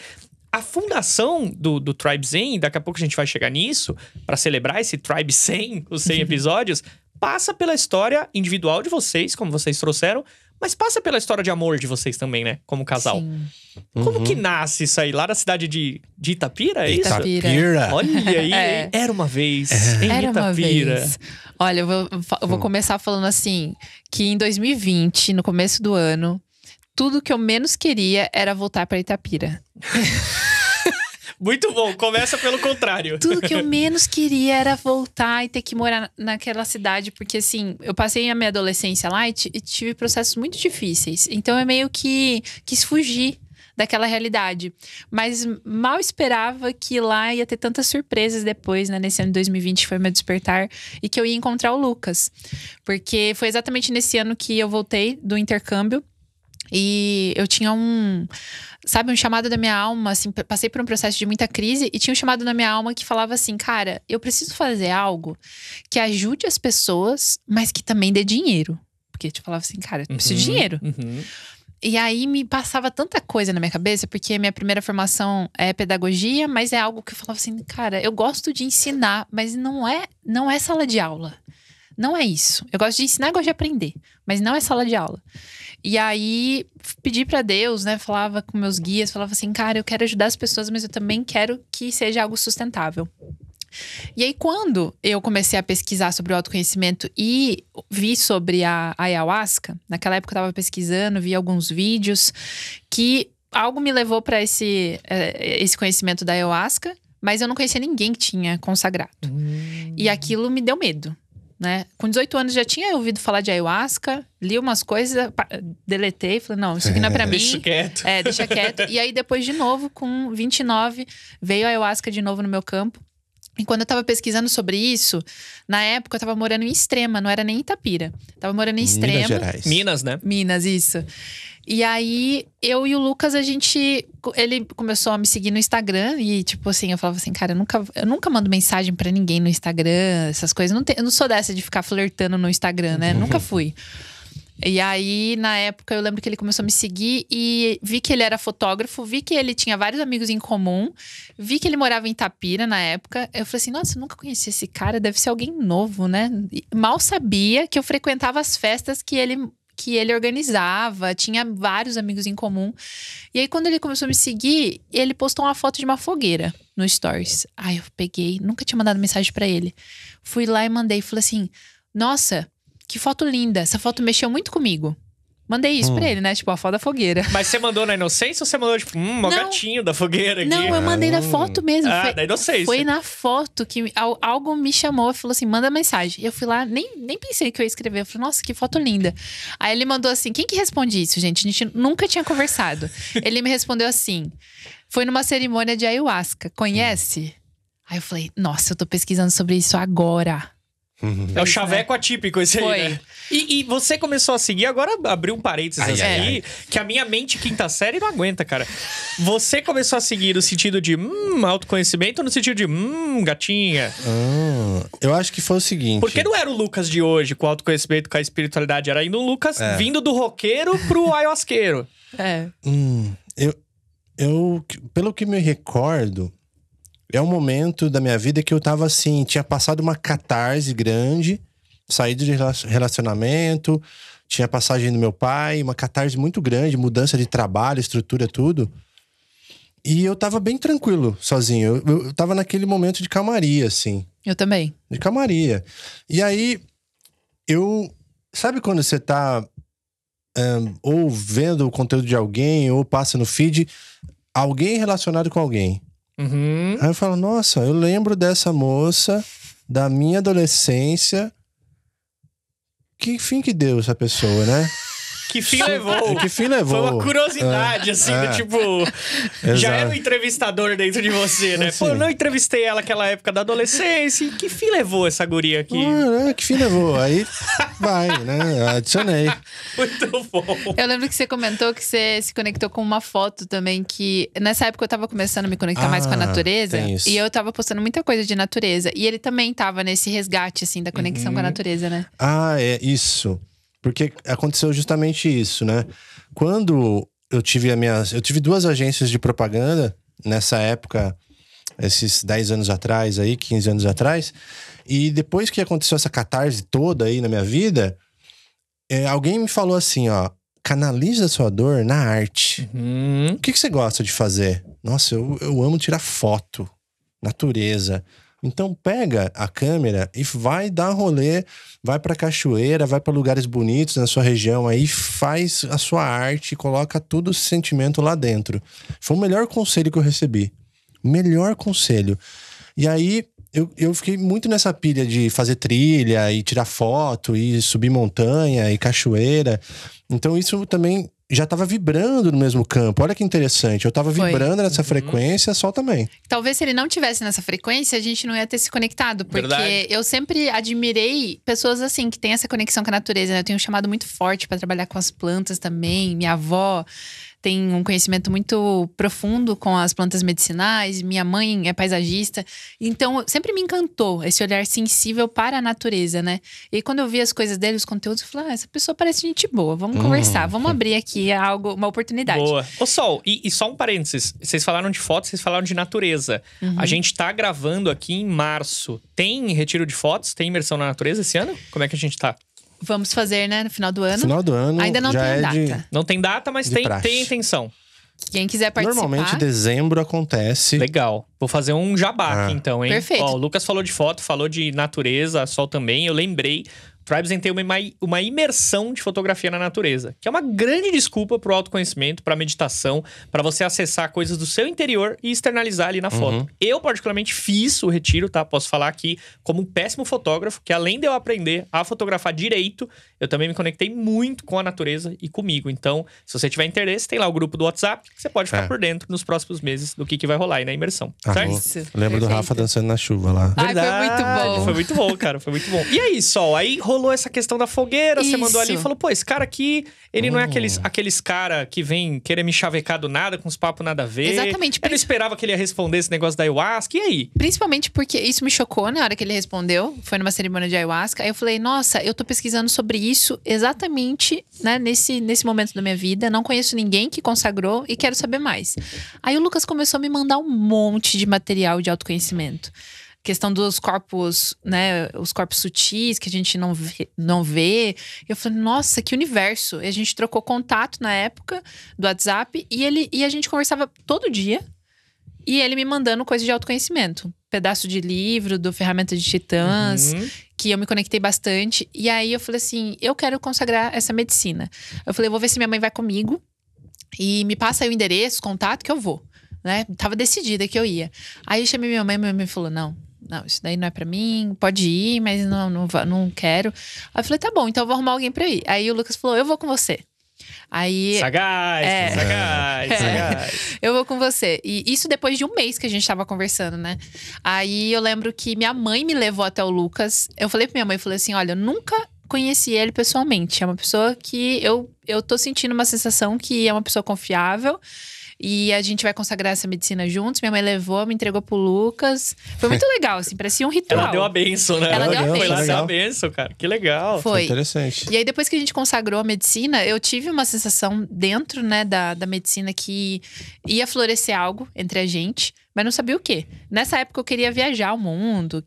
a fundação do Tribe Zen, daqui a pouco a gente vai chegar nisso, pra celebrar esse Tribe 100, os 100 episódios, passa pela história individual de vocês, como vocês trouxeram, mas passa pela história de amor de vocês também, né? Como casal. Sim. Como que nasce isso aí? Lá da cidade de Itapira, é isso? Itapira. Olha aí, É. Era uma vez em Era uma Itapira. vez. Olha, eu vou começar falando assim, que em 2020, no começo do ano, tudo que eu menos queria era voltar pra Itapira. Muito bom, começa pelo contrário. Tudo que eu menos queria era voltar e ter que morar naquela cidade. Porque, assim, eu passei a minha adolescência lá e tive processos muito difíceis. Então, eu meio que quis fugir daquela realidade. Mas mal esperava que lá ia ter tantas surpresas depois, né? Nesse ano de 2020 foi meu despertar. E que eu ia encontrar o Lucas. Porque foi exatamente nesse ano que eu voltei do intercâmbio. E eu tinha um chamado da minha alma, assim, passei por um processo de muita crise e tinha um chamado na minha alma que falava assim, cara, eu preciso fazer algo que ajude as pessoas, mas que também dê dinheiro. Porque eu falava assim, cara, eu preciso de dinheiro. E aí me passava tanta coisa na minha cabeça, porque minha primeira formação é pedagogia, mas é algo que eu falava assim, cara, eu gosto de ensinar, mas não é sala de aula. Não é isso. Eu gosto de ensinar, eu gosto de aprender, mas não é sala de aula. E aí pedi pra Deus, né? Falava com meus guias, falava assim, cara, eu quero ajudar as pessoas, mas eu também quero que seja algo sustentável. E aí, quando eu comecei a pesquisar sobre o autoconhecimento e vi sobre a ayahuasca, naquela época eu tava pesquisando, vi alguns vídeos, que algo me levou para esse conhecimento da ayahuasca, mas eu não conhecia ninguém que tinha consagrado. E aquilo me deu medo, né? Com 18 anos já tinha ouvido falar de ayahuasca, li umas coisas, deletei, falei, não, isso aqui não é pra mim. Deixa quieto. Deixa quieto. E aí, depois, de novo, com 29, veio a ayahuasca de novo no meu campo. E quando eu tava pesquisando sobre isso, na época eu tava morando em Extrema, não era nem Itapira. Tava morando em Extrema. Minas Gerais. Minas, né? Minas, isso. E aí, eu e o Lucas, ele começou a me seguir no Instagram. E tipo assim, eu falava assim, cara, eu nunca mando mensagem pra ninguém no Instagram, essas coisas. Eu não sou dessa de ficar flertando no Instagram, né? Nunca fui. E aí, na época, eu lembro que ele começou a me seguir e vi que ele era fotógrafo, vi que ele tinha vários amigos em comum, vi que ele morava em Itapira na época. Eu falei assim, nossa, eu nunca conheci esse cara, deve ser alguém novo, né? E mal sabia que eu frequentava as festas que ele organizava, tinha vários amigos em comum. E aí, quando ele começou a me seguir, ele postou uma foto de uma fogueira no Stories. Aí eu peguei, nunca tinha mandado mensagem pra ele. Fui lá e mandei, falei assim, nossa, que foto linda, essa foto mexeu muito comigo. Mandei isso pra ele, né? Tipo, a foto da fogueira. Mas você mandou na inocência ou você mandou, tipo, o gatinho da fogueira aqui? Não, eu mandei na foto mesmo. Da inocência. Foi na foto que algo me chamou e falou assim, manda mensagem. Eu fui lá, nem pensei que eu ia escrever. Eu falei, nossa, que foto linda. Aí ele mandou assim, quem que responde isso, gente? A gente nunca tinha conversado. Ele me respondeu assim, foi numa cerimônia de ayahuasca, conhece? Aí eu falei, nossa, eu tô pesquisando sobre isso agora. É o chaveco atípico esse Foi. aí, né? E você começou a seguir, agora abriu um parênteses aqui, que a minha mente quinta série não aguenta, cara. Você começou a seguir no sentido de autoconhecimento ou no sentido de gatinha? Eu acho que foi o seguinte. Porque não era o Lucas de hoje com autoconhecimento, com a espiritualidade. Era ainda um Lucas vindo do roqueiro pro ayahuasqueiro. Eu, pelo que me recordo, é um momento da minha vida que eu tava assim, tinha passado uma catarse grande, saído de relacionamento, tinha passagem do meu pai, uma catarse muito grande, mudança de trabalho, estrutura, tudo. E eu tava bem tranquilo, sozinho. Eu tava naquele momento de calmaria, assim. Eu também. De calmaria. E aí, sabe quando você tá ou vendo o conteúdo de alguém, ou passa no feed, alguém relacionado com alguém. Aí eu falo, nossa, eu lembro dessa moça da minha adolescência. Que fim que deu essa pessoa, né? Que fim levou? Que fim levou? Foi uma curiosidade, assim, tipo... Já era um entrevistador dentro de você, né? Assim. Pô, eu não entrevistei ela naquela época da adolescência. E que fim levou essa guria aqui? Que fim levou? Aí vai, né? Adicionei. Muito bom. Eu lembro que você comentou que você se conectou com uma foto também que... Nessa época eu tava começando a me conectar mais com a natureza. Tem isso. E eu tava postando muita coisa de natureza. E ele também tava nesse resgate, assim, da conexão com a natureza, né? É isso. Porque aconteceu justamente isso, né? Quando eu tive eu tive 2 agências de propaganda nessa época, esses 10 anos atrás aí, 15 anos atrás. E depois que aconteceu essa catarse toda aí na minha vida, alguém me falou assim, ó, canaliza a sua dor na arte. O que você gosta de fazer? Nossa, eu amo tirar foto, natureza. Então pega a câmera e vai dar rolê, vai pra cachoeira, vai pra lugares bonitos na sua região, aí faz a sua arte, coloca todo esse sentimento lá dentro. Foi o melhor conselho que eu recebi. Melhor conselho. E aí eu fiquei muito nessa pilha de fazer trilha e tirar foto e subir montanha e cachoeira. Então isso também já tava vibrando no mesmo campo. Olha que interessante. Eu tava vibrando nessa frequência, Sol também. Talvez se ele não tivesse nessa frequência, a gente não ia ter se conectado. Porque Verdade. eu sempre admirei pessoas assim, que têm essa conexão com a natureza, né? Eu tenho um chamado muito forte pra trabalhar com as plantas também. Minha avó tem um conhecimento muito profundo com as plantas medicinais. Minha mãe é paisagista. Então, sempre me encantou esse olhar sensível para a natureza, né? E quando eu vi as coisas dele, os conteúdos, eu falei, essa pessoa parece gente boa. Vamos conversar, vamos abrir aqui uma oportunidade. Boa. Ô, Sol, e só um parênteses. Vocês falaram de fotos, vocês falaram de natureza. A gente tá gravando aqui em março. Tem retiro de fotos? Tem imersão na natureza esse ano? Como é que a gente tá? Vamos fazer, né, no final do ano. Final do ano. Ainda não já tem é data. Não tem data, mas tem intenção. Quem quiser participar. Normalmente dezembro acontece. Legal. Vou fazer um jabá aqui então, hein? Perfeito. Ó, o Lucas falou de foto, falou de natureza, a Sol também. Eu lembrei. Tribes tem uma imersão de fotografia na natureza, que é uma grande desculpa pro autoconhecimento, pra meditação, pra você acessar coisas do seu interior e externalizar ali na foto. Eu, particularmente, fiz o retiro, tá? Posso falar aqui como um péssimo fotógrafo, que além de eu aprender a fotografar direito, eu também me conectei muito com a natureza e comigo. Então, se você tiver interesse, tem lá o grupo do WhatsApp, que você pode ficar por dentro nos próximos meses do que vai rolar aí na imersão, certo? Isso. Lembro do Rafa dançando na chuva lá. Ai, foi muito bom. Foi muito bom, cara. Foi muito bom. E aí, Sol? Aí rolou essa questão da fogueira, você mandou ali e falou, pô, esse cara aqui, ele não é aqueles cara que vem querer me chavecar do nada, com os papos nada a ver. Exatamente. Eu não esperava que ele ia responder esse negócio da ayahuasca. E aí? Principalmente porque isso me chocou na hora que ele respondeu. Foi numa cerimônia de ayahuasca. Aí eu falei, nossa, eu tô pesquisando sobre isso exatamente, né, nesse momento da minha vida. Não conheço ninguém que consagrou e quero saber mais. Aí o Lucas começou a me mandar um monte de material de autoconhecimento. Questão dos corpos, né, os corpos sutis que a gente não vê. Eu falei, nossa, que universo. E a gente trocou contato na época do WhatsApp e a gente conversava todo dia. E ele me mandando coisa de autoconhecimento. Pedaço de livro, do Ferramenta de Titãs, que eu me conectei bastante. E aí eu falei assim, eu quero consagrar essa medicina. Eu falei, eu vou ver se minha mãe vai comigo. E me passa aí o endereço, contato, que eu vou. Né? Tava decidida que eu ia. Aí eu chamei minha mãe falou, não, isso daí não é pra mim, pode ir, mas não quero. Aí eu falei, tá bom, então eu vou arrumar alguém pra ir. Aí o Lucas falou, eu vou com você. Aí, sagaz. Eu vou com você. E isso depois de um mês que a gente tava conversando, né? Aí eu lembro que minha mãe me levou até o Lucas. Eu falei pra minha mãe, falei assim, olha, eu nunca conheci ele pessoalmente. É uma pessoa que eu tô sentindo uma sensação que é uma pessoa confiável. E a gente vai consagrar essa medicina juntos. Minha mãe levou, me entregou pro Lucas. Foi muito legal, assim, parecia um ritual. Ela deu a bênção, né? Ela deu a bênção. Foi lá dar a bênção, cara. Que legal. Foi interessante. E aí, depois que a gente consagrou a medicina, eu tive uma sensação dentro, né, da medicina que ia florescer algo entre a gente, mas não sabia o quê. Nessa época eu queria viajar ao mundo,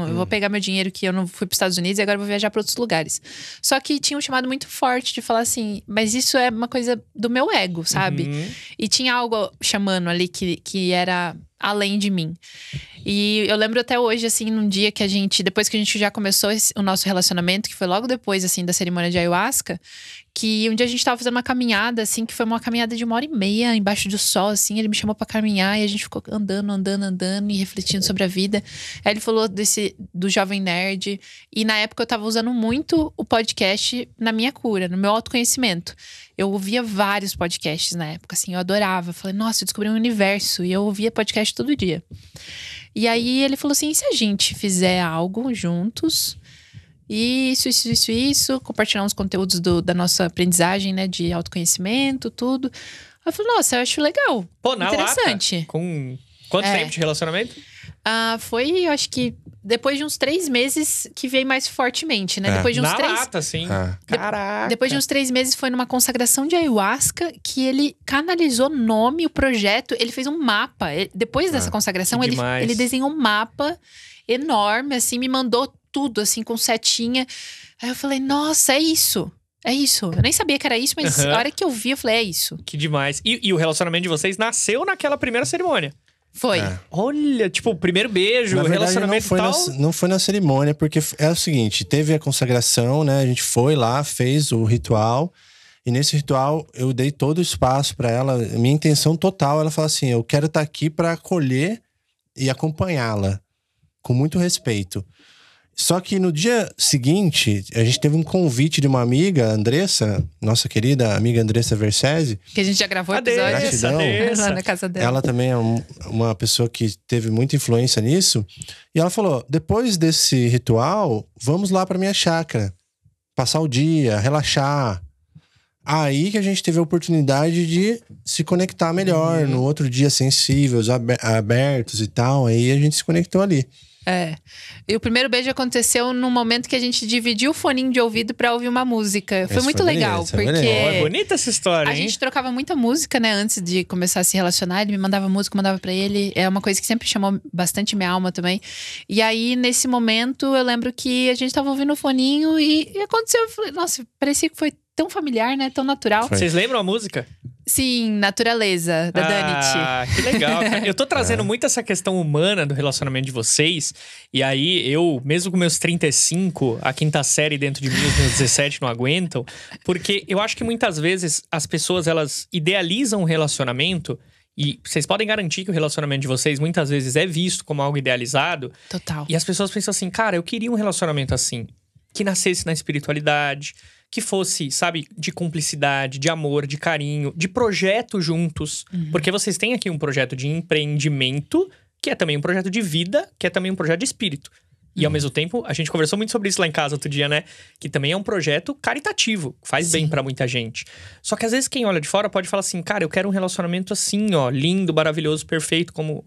eu vou pegar meu dinheiro que eu não fui para os Estados Unidos e agora eu vou viajar para outros lugares. Só que tinha um chamado muito forte de falar assim, mas isso é uma coisa do meu ego, sabe? E tinha algo chamando ali que era além de mim. E eu lembro até hoje, assim, num dia que depois que a gente já começou o nosso relacionamento, que foi logo depois, assim, da cerimônia de ayahuasca, que um dia a gente tava fazendo uma caminhada, assim, que foi uma caminhada de 1h30 embaixo do sol, assim, ele me chamou pra caminhar e a gente ficou andando e refletindo sobre a vida. Aí ele falou do Jovem Nerd e na época eu tava usando muito o podcast na minha cura, no meu autoconhecimento. Eu ouvia vários podcasts na época, assim, eu adorava. Eu falei, nossa, eu descobri um universo e eu ouvia podcast todo dia. E aí ele falou assim, e se a gente fizer algo juntos... Isso, compartilhar uns conteúdos da nossa aprendizagem, né, de autoconhecimento, tudo. Aí eu falei, nossa, eu acho legal. Pô, na interessante. Lata, com quanto tempo de relacionamento? Foi, eu acho que depois de uns 3 meses que veio mais fortemente, né? Depois de uns na 3... lata, sim. Caraca. Depois de uns 3 meses foi numa consagração de ayahuasca que ele canalizou o nome, o projeto. Ele fez um mapa. Depois dessa consagração, ele desenhou um mapa enorme, assim, me mandou tudo, assim, com setinha. Aí eu falei, nossa, é isso. É isso. Eu nem sabia que era isso, mas a hora que eu vi, eu falei, é isso. Que demais. E o relacionamento de vocês nasceu naquela primeira cerimônia. Foi. Olha, tipo, o primeiro beijo, na verdade, relacionamento e tal. Não foi na cerimônia, porque é o seguinte, teve a consagração, né? A gente foi lá, fez o ritual. E nesse ritual, eu dei todo o espaço pra ela. Minha intenção total, ela falou assim, eu quero estar aqui pra acolher e acompanhá-la. Com muito respeito. Só que no dia seguinte, a gente teve um convite de uma amiga, Andressa, nossa querida amiga Andressa Versese. Que a gente já gravou episódio. Gratidão. Lá na casa dela. Ela também é uma pessoa que teve muita influência nisso. E ela falou, depois desse ritual, vamos lá pra minha chácara. Passar o dia, relaxar. Aí que a gente teve a oportunidade de se conectar melhor. No outro dia, sensíveis, abertos e tal. Aí a gente se conectou ali. E o primeiro beijo aconteceu no momento que a gente dividiu o foninho de ouvido pra ouvir uma música. Foi muito legal, porque É bonita essa história, a hein? gente trocava muita música, né, antes de começar a se relacionar. Ele me mandava música, eu mandava pra ele. É uma coisa que sempre chamou bastante minha alma também. E aí, nesse momento, eu lembro que a gente tava ouvindo o foninho e aconteceu. Eu falei, nossa, parecia que foi tão familiar, né, tão natural. Vocês lembram a música? Sim, Naturaleza, da Danit. Que legal, cara. Eu tô trazendo muito essa questão humana do relacionamento de vocês. E aí, eu, mesmo com meus 35, a quinta série dentro de mim, os meus 17 não aguentam. Porque eu acho que muitas vezes as pessoas, elas idealizam um relacionamento. E vocês podem garantir que o relacionamento de vocês, muitas vezes, é visto como algo idealizado. Total. E as pessoas pensam assim, cara, eu queria um relacionamento assim. Que nascesse na espiritualidade, que fosse, sabe, de cumplicidade, de amor, de carinho, de projeto juntos. Porque vocês têm aqui um projeto de empreendimento, que é também um projeto de vida, que é também um projeto de espírito. E ao mesmo tempo, a gente conversou muito sobre isso lá em casa outro dia, né? Que também é um projeto caritativo, faz bem pra muita gente. Só que às vezes quem olha de fora pode falar assim, cara, eu quero um relacionamento assim, ó, lindo, maravilhoso, perfeito, como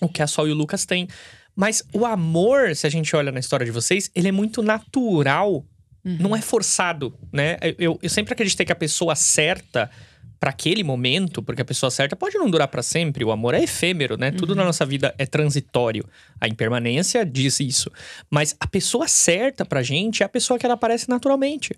o que a Sol e o Lucas têm. Mas o amor, se a gente olha na história de vocês, ele é muito natural, não é forçado, né? Eu sempre acreditei que a pessoa certa para aquele momento, porque a pessoa certa pode não durar para sempre, o amor é efêmero, né? Tudo na nossa vida é transitório. A impermanência diz isso. Mas a pessoa certa pra gente é a pessoa que ela aparece naturalmente.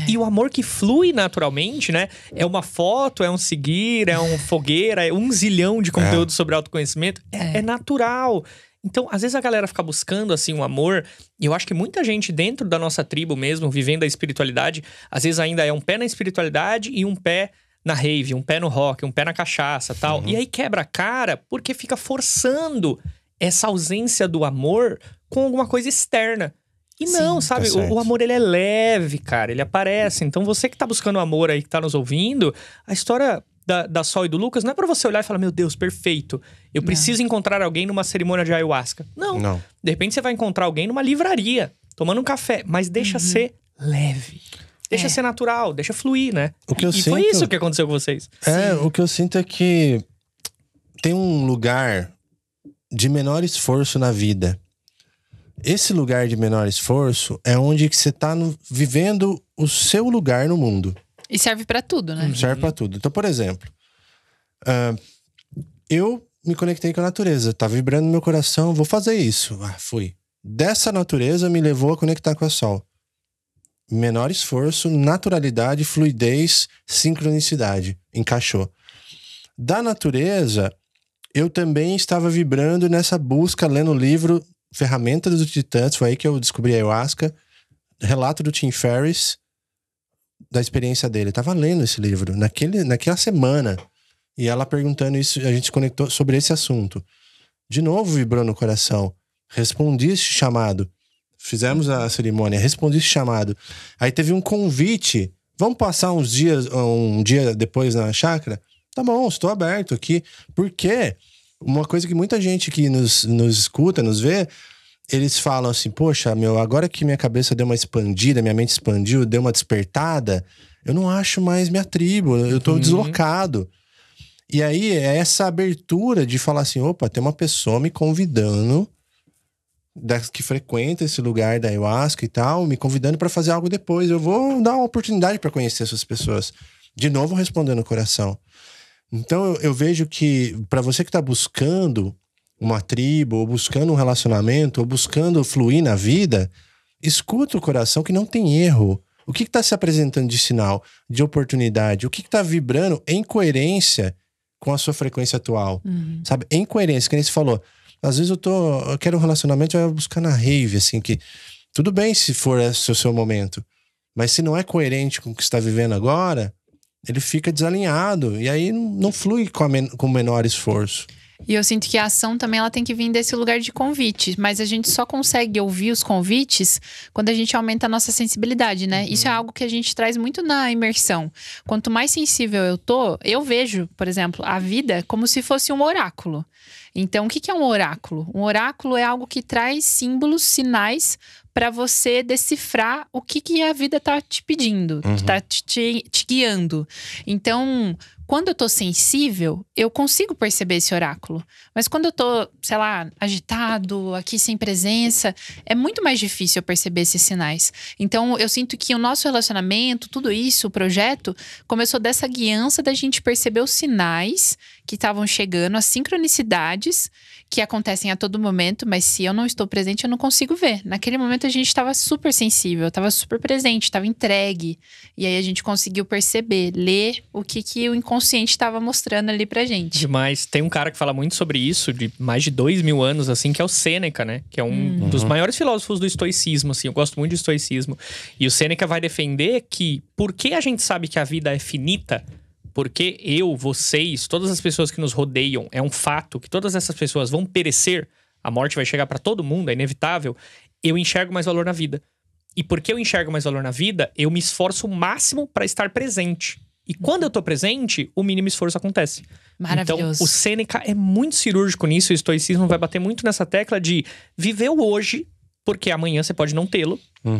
E o amor que flui naturalmente, né? É uma foto, é um seguir, é um fogueira, é 1 zilhão de conteúdo sobre autoconhecimento. É natural. Então, às vezes a galera fica buscando, assim, um amor. E eu acho que muita gente dentro da nossa tribo mesmo, vivendo a espiritualidade, às vezes ainda é um pé na espiritualidade e um pé na rave, um pé no rock, um pé na cachaça, tal. E aí quebra a cara porque fica forçando essa ausência do amor com alguma coisa externa. E não, sabe? O amor, ele é leve, cara. Ele aparece. Então, você que tá buscando amor aí, que tá nos ouvindo, a história da Sol e do Lucas não é pra você olhar e falar, meu Deus, perfeito. Eu preciso encontrar alguém numa cerimônia de ayahuasca. Não. De repente, você vai encontrar alguém numa livraria, tomando um café. Mas deixa ser leve. Deixa ser natural, deixa fluir, né? Foi isso que aconteceu com vocês. O que eu sinto é que tem um lugar de menor esforço na vida. Esse lugar de menor esforço é onde que você tá vivendo o seu lugar no mundo. E serve pra tudo, né? Serve pra tudo. Então, por exemplo, eu me conectei com a natureza. Tá vibrando no meu coração, vou fazer isso. Fui. Dessa natureza me levou a conectar com a Sol. Menor esforço, naturalidade, fluidez, sincronicidade. Encaixou. Da natureza, eu também estava vibrando nessa busca, lendo o livro Ferramentas do Titãs. Foi aí que eu descobri a ayahuasca. Relato do Tim Ferriss, da experiência dele. Eu tava lendo esse livro naquela semana. E ela perguntando isso, a gente se conectou sobre esse assunto. De novo vibrou no coração. Respondi esse chamado. Fizemos a cerimônia, respondi esse chamado. Aí teve um convite. Vamos passar um dia depois na chácara? Tá bom, estou aberto aqui. Porque uma coisa que muita gente que nos escuta, nos vê, eles falam assim, poxa, agora que minha cabeça deu uma expandida, minha mente expandiu, deu uma despertada, eu não acho mais minha tribo, eu tô deslocado. E aí é essa abertura de falar assim, opa, tem uma pessoa me convidando, que frequenta esse lugar da ayahuasca e tal, me convidando para fazer algo depois. Eu vou dar uma oportunidade para conhecer essas pessoas. De novo, respondendo o coração. Então, eu vejo que para você que tá buscando uma tribo, ou buscando um relacionamento, ou buscando fluir na vida, escuta o coração que não tem erro. O que tá se apresentando de sinal, de oportunidade? O que tá vibrando em coerência com a sua frequência atual? Sabe? Em coerência, que nem você falou. Às vezes eu quero um relacionamento, eu vou buscar na rave, assim, que tudo bem se for esse o seu momento, mas se não é coerente com o que você está vivendo agora, ele fica desalinhado, e aí não flui com menor esforço. E eu sinto que a ação também ela tem que vir desse lugar de convite. Mas a gente só consegue ouvir os convites quando a gente aumenta a nossa sensibilidade, né? Isso é algo que a gente traz muito na imersão. Quanto mais sensível eu vejo, por exemplo, a vida como se fosse um oráculo. Então, o que é um oráculo? Um oráculo é algo que traz símbolos, sinais para você decifrar o que a vida tá te pedindo, tá te guiando. Então, quando eu tô sensível, eu consigo perceber esse oráculo. Mas quando eu tô, sei lá, agitado, aqui sem presença, é muito mais difícil eu perceber esses sinais. Então, eu sinto que o nosso relacionamento, tudo isso, o projeto, começou dessa guiança da gente perceber os sinais que estavam chegando, as sincronicidades que acontecem a todo momento, mas se eu não estou presente, eu não consigo ver. Naquele momento a gente estava super sensível, estava super presente, estava entregue. E aí a gente conseguiu perceber, ler o que o inconsciente estava mostrando ali pra gente. Demais. Tem um cara que fala muito sobre isso, de mais de 2000 anos, assim, que é o Sêneca, né? Que é um dos maiores filósofos do estoicismo, assim. Eu gosto muito de estoicismo. E o Sêneca vai defender que, porque a gente sabe que a vida é finita, porque eu, vocês, todas as pessoas que nos rodeiam, é um fato que todas essas pessoas vão perecer, a morte vai chegar pra todo mundo, é inevitável, eu enxergo mais valor na vida. E porque eu enxergo mais valor na vida, eu me esforço o máximo pra estar presente. E quando eu tô presente, o mínimo esforço acontece. Maravilhoso. Então, o Sêneca é muito cirúrgico nisso, o estoicismo vai bater muito nessa tecla de viver o hoje, porque amanhã você pode não tê-lo.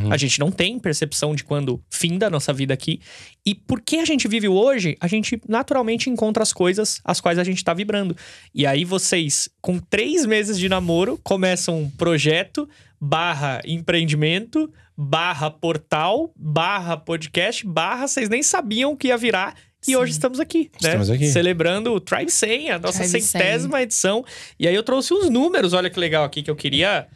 A gente não tem percepção de quando finda a nossa vida aqui. E porque a gente vive o hoje, a gente naturalmente encontra as coisas às quais a gente tá vibrando. E aí vocês, com 3 meses de namoro, começam um projeto / empreendimento / portal / podcast / vocês nem sabiam o que ia virar. E Sim. hoje estamos aqui, né? Estamos aqui. Celebrando o Tribe 100, a nossa Tribe 100ª edição. E aí eu trouxe uns números, olha que legal aqui, que eu queria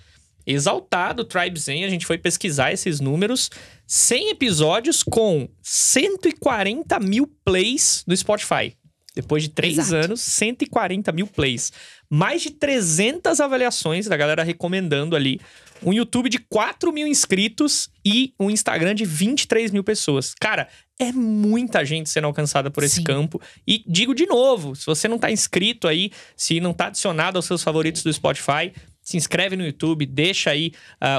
exaltar do Tribe 100. A gente foi pesquisar esses números. 100 episódios com 140 mil plays no Spotify. Depois de 3 anos, 140 mil plays. Mais de 300 avaliações da galera recomendando ali. Um YouTube de 4 mil inscritos e um Instagram de 23 mil pessoas. Cara, é muita gente sendo alcançada por esse Sim. campo. E digo de novo, se você não tá inscrito aí, se não tá adicionado aos seus favoritos do Spotify, se inscreve no YouTube, deixa aí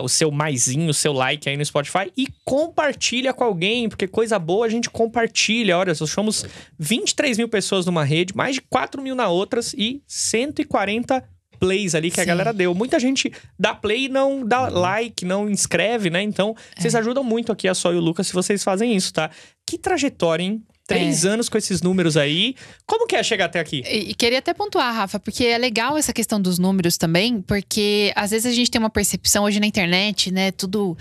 o seu maisinho, o seu like aí no Spotify e compartilha com alguém, porque coisa boa a gente compartilha. Olha, nós somos 23 mil pessoas numa rede, mais de 4 mil na outras e 140 plays ali que a galera deu. Muita gente dá play e não dá like, não inscreve, né? Então, vocês ajudam muito aqui a Sol e o Lucas se vocês fazem isso, tá? Que trajetória, hein? 3 anos com esses números aí. Como que é chegar até aqui? E queria até pontuar, Rafa, porque é legal essa questão dos números também, porque às vezes a gente tem uma percepção hoje na internet, né? Tudo,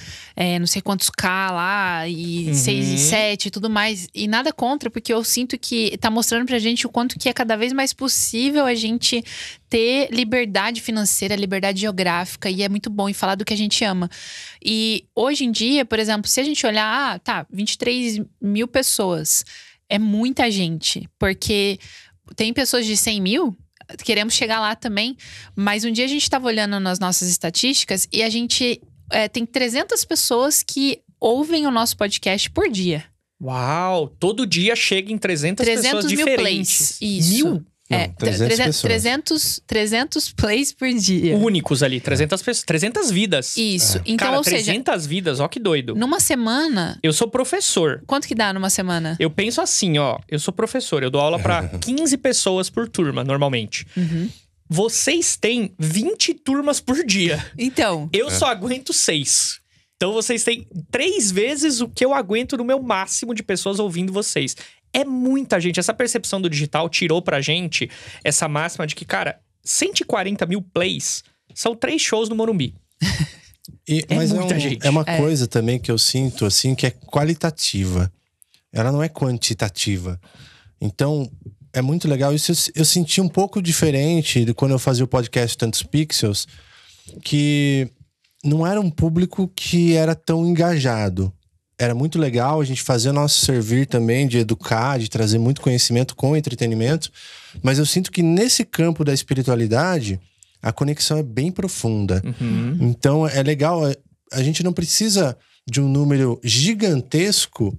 não sei quantos K lá, e 6 e 7 e tudo mais. E nada contra, porque eu sinto que tá mostrando pra gente o quanto que é cada vez mais possível a gente ter liberdade financeira, liberdade geográfica, e é muito bom, e falar do que a gente ama. E hoje em dia, por exemplo, se a gente olhar, 23 mil pessoas, é muita gente, porque tem pessoas de 100 mil, queremos chegar lá também, mas um dia a gente estava olhando nas nossas estatísticas e a gente tem 300 pessoas que ouvem o nosso podcast por dia. Uau! Todo dia chega em 300 pessoas mil diferentes. plays. Isso. Mil? Não, 300 pessoas. 300 plays por dia. Únicos ali, 300 pessoas, 300 vidas. Isso. Então, Cara, ou seja, 300 vidas, ó que doido. numa semana, Eu sou professor. quanto que dá numa semana? Eu penso assim, ó, eu sou professor, eu dou aula pra 15 pessoas por turma, normalmente. Vocês têm 20 turmas por dia. Então, Eu só aguento 6. Então vocês têm 3 vezes o que eu aguento no meu máximo de pessoas ouvindo vocês. É muita gente. Essa percepção do digital tirou pra gente essa máxima de que, cara, 140 mil plays são 3 shows no Morumbi. Mas muita gente. É uma coisa também que eu sinto, assim, que é qualitativa. Ela não é quantitativa. Então, é muito legal. Isso eu senti um pouco diferente de quando eu fazia o podcast Tantos Pixels, que não era um público que era tão engajado. Era muito legal, a gente fazia o nosso servir também de educar, de trazer muito conhecimento com entretenimento. Mas eu sinto que nesse campo da espiritualidade, a conexão é bem profunda. Então é legal, a gente não precisa de um número gigantesco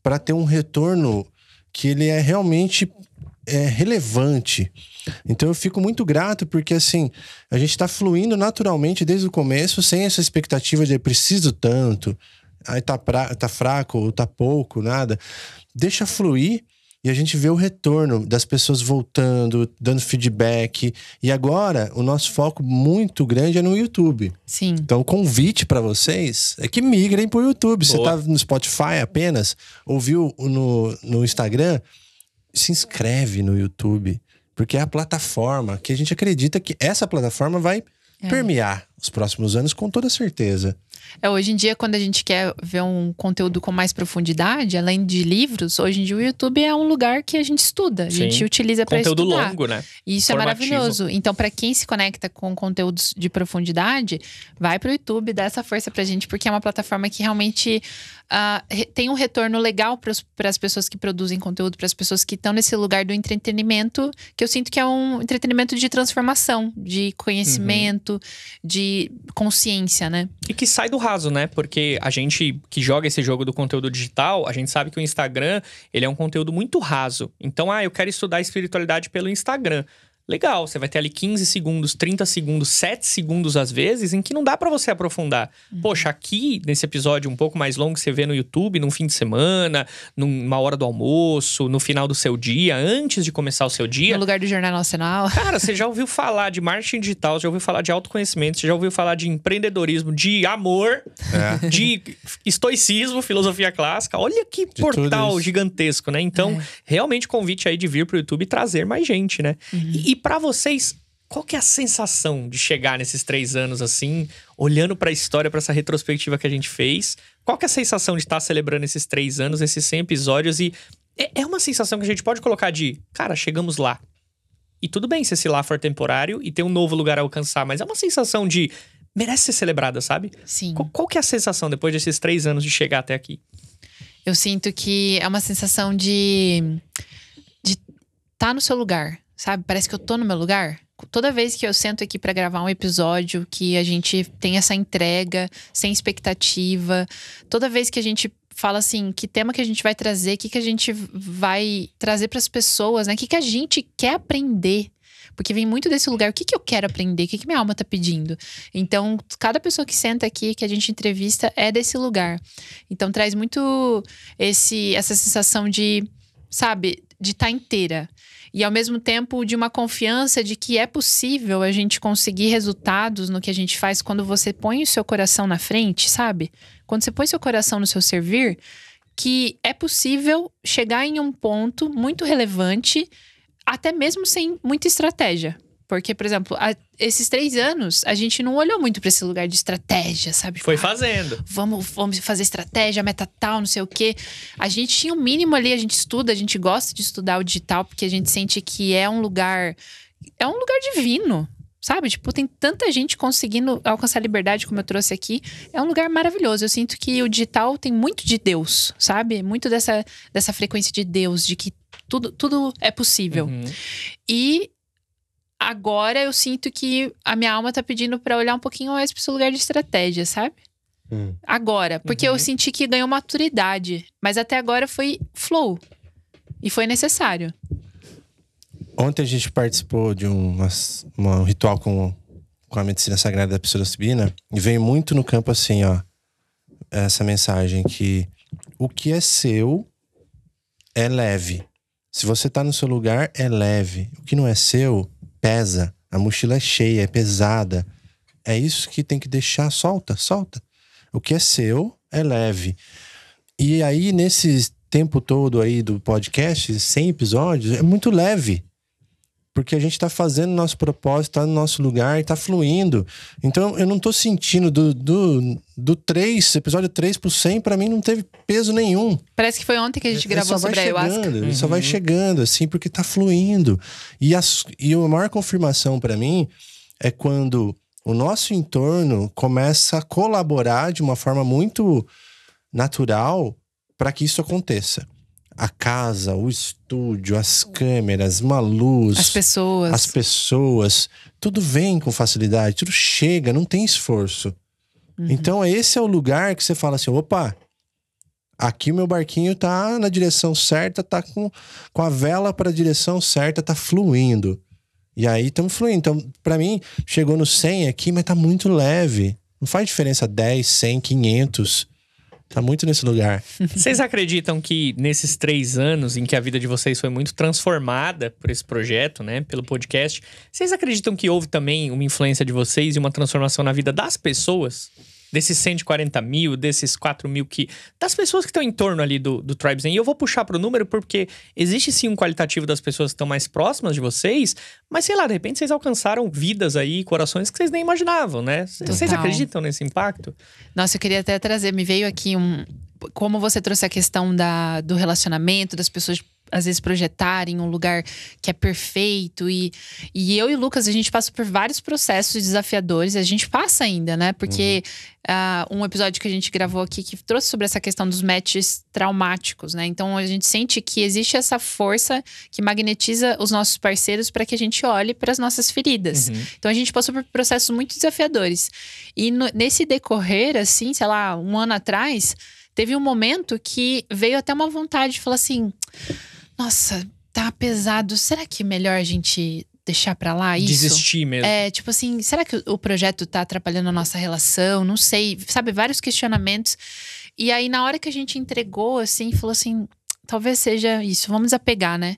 para ter um retorno que ele é realmente relevante. Então eu fico muito grato porque assim, a gente tá fluindo naturalmente desde o começo, sem essa expectativa de preciso tanto, aí tá fraco ou tá pouco, nada. Deixa fluir E a gente vê o retorno das pessoas voltando, dando feedback. E agora, o nosso foco muito grande é no YouTube. Sim. Então, o convite para vocês é que migrem pro YouTube. Você tá no Spotify apenas, ouviu no Instagram, se inscreve no YouTube. Porque é a plataforma que a gente acredita que essa plataforma vai permear os próximos anos com toda certeza. Hoje em dia, quando a gente quer ver um conteúdo com mais profundidade, além de livros, hoje em dia o YouTube é um lugar que a gente estuda. A gente utiliza para estudar. Conteúdo longo, né? E isso Formativo. é maravilhoso. Então, para quem se conecta com conteúdos de profundidade, vai pro YouTube, dá essa força pra gente, porque é uma plataforma que realmente tem um retorno legal para as pessoas que produzem conteúdo, para as pessoas que estão nesse lugar do entretenimento, que eu sinto que é um entretenimento de transformação, de conhecimento, de consciência, né? E que sai do raso, né? Porque a gente que joga esse jogo do conteúdo digital, a gente sabe que o Instagram, ele é um conteúdo muito raso. Então, eu quero estudar espiritualidade pelo Instagram. Legal, você vai ter ali 15 segundos, 30 segundos, 7 segundos às vezes, em que não dá pra você aprofundar. Poxa, aqui, nesse episódio um pouco mais longo que você vê no YouTube, num fim de semana, numa hora do almoço, no final do seu dia, antes de começar o seu dia. No lugar do Jornal Nacional. Cara, você já ouviu falar de marketing digital, já ouviu falar de autoconhecimento, você já ouviu falar de empreendedorismo, de amor, de estoicismo, filosofia clássica. Olha que portal gigantesco, né? Então, realmente convite aí de vir pro YouTube e trazer mais gente, né? E pra vocês, qual que é a sensação de chegar nesses 3 anos assim, olhando pra história, pra essa retrospectiva que a gente fez? Qual que é a sensação de estar celebrando esses 3 anos, esses 100 episódios? E é uma sensação que a gente pode colocar de, cara, chegamos lá. E tudo bem se esse lá for temporário e ter um novo lugar a alcançar, mas é uma sensação de, merece ser celebrada, sabe? Sim. Qual que é a sensação depois desses 3 anos de chegar até aqui? Eu sinto que é uma sensação de tá no seu lugar. Sabe? Parece que eu tô no meu lugar. Toda vez que eu sento aqui pra gravar um episódio, que a gente tem essa entrega, sem expectativa. Toda vez que a gente fala assim, que tema que a gente vai trazer, o que a gente vai trazer pras pessoas, né? O que a gente quer aprender. Porque vem muito desse lugar, o que eu quero aprender? O que minha alma tá pedindo? Então, cada pessoa que senta aqui, que a gente entrevista, é desse lugar. Então, traz muito essa sensação de, sabe, de estar inteira. E ao mesmo tempo de uma confiança de que é possível a gente conseguir resultados no que a gente faz quando você põe o seu coração na frente, sabe? Quando você põe seu coração no seu servir, que é possível chegar em um ponto muito relevante, até mesmo sem muita estratégia. Porque, por exemplo, esses 3 anos, a gente não olhou muito pra esse lugar de estratégia, sabe? Foi fazendo. Vamos fazer estratégia, meta tal, não sei o quê. A gente tinha um mínimo ali, a gente estuda, a gente gosta de estudar o digital, porque a gente sente que é um lugar divino, sabe? Tipo, tem tanta gente conseguindo alcançar a liberdade, como eu trouxe aqui. É um lugar maravilhoso. Eu sinto que o digital tem muito de Deus, sabe? Muito dessa frequência de Deus, de que tudo é possível. E agora eu sinto que a minha alma tá pedindo pra olhar um pouquinho mais pro seu lugar de estratégia, sabe? Agora. Porque eu senti que ganhou maturidade. Mas até agora foi flow. E foi necessário. Ontem a gente participou de um ritual com a medicina sagrada da psilocibina. E veio muito no campo assim, essa mensagem que o que é seu é leve. Se você tá no seu lugar, é leve. O que não é seu pesa, a mochila é cheia, é pesada. É isso que tem que deixar, solta. O que é seu é leve. E aí, nesse tempo todo aí do podcast, 100 episódios, é muito leve. Porque a gente tá fazendo nosso propósito, tá no nosso lugar e tá fluindo. Então, eu não tô sentindo do 3, episódio 3 pro 100, pra mim não teve peso nenhum. Parece que foi ontem que a gente gravou sobre a ayahuasca. Ele só vai chegando, assim, porque tá fluindo. E a maior confirmação pra mim é quando o nosso entorno começa a colaborar de uma forma muito natural para que isso aconteça. A casa, o estúdio, as câmeras, uma luz. As pessoas. Tudo vem com facilidade, tudo chega, não tem esforço. Então esse é o lugar que você fala assim, opa, aqui o meu barquinho tá na direção certa, tá com a vela para a direção certa, tá fluindo. E aí estamos fluindo. Então, pra mim, chegou no 100 aqui, mas tá muito leve. Não faz diferença 10, 100, 500. Tá muito nesse lugar. Vocês acreditam que nesses 3 anos em que a vida de vocês foi muito transformada por esse projeto, né? Pelo podcast, vocês acreditam que houve também uma influência de vocês e uma transformação na vida das pessoas? Desses 140 mil, desses 4 mil das pessoas que estão em torno ali do Tribe Zen. E eu vou puxar pro número porque existe sim um qualitativo das pessoas que estão mais próximas de vocês, mas sei lá, de repente vocês alcançaram vidas aí, corações que vocês nem imaginavam, né? Vocês acreditam nesse impacto? Nossa, eu queria até trazer, me veio aqui como você trouxe a questão do relacionamento, das pessoas às vezes projetarem um lugar que é perfeito e eu e o Lucas, a gente passa por vários processos desafiadores, a gente passa ainda, né? Porque um episódio que a gente gravou aqui que trouxe sobre essa questão dos matches traumáticos, né? Então a gente sente que existe essa força que magnetiza os nossos parceiros para que a gente olhe para as nossas feridas. Então a gente passou por processos muito desafiadores. E nesse decorrer, assim, sei lá, 1 ano atrás, teve um momento que veio até uma vontade de falar assim: nossa, tá pesado. Será que é melhor a gente deixar pra lá isso? Desistir mesmo. Tipo assim, será que o projeto tá atrapalhando a nossa relação? Não sei, sabe? Vários questionamentos. E aí, na hora que a gente entregou, assim, falou assim: talvez seja isso, vamos desapegar, né?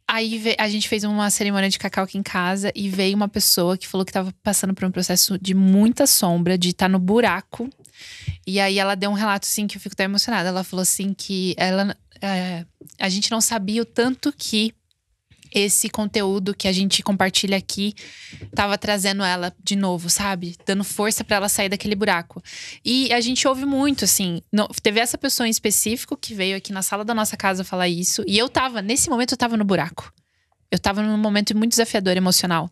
Aí a gente fez uma cerimônia de cacau aqui em casa e veio uma pessoa que falou que tava passando por um processo de muita sombra, de estar no buraco. E aí ela deu um relato, assim, que eu fico até emocionada. Ela falou assim que a gente não sabia o tanto que esse conteúdo que a gente compartilha aqui tava trazendo ela de novo, sabe? Dando força pra ela sair daquele buraco. E a gente ouve muito, assim. Teve essa pessoa em específico que veio aqui na sala da nossa casa falar isso. E nesse momento eu tava no buraco. Eu tava num momento muito desafiador emocional.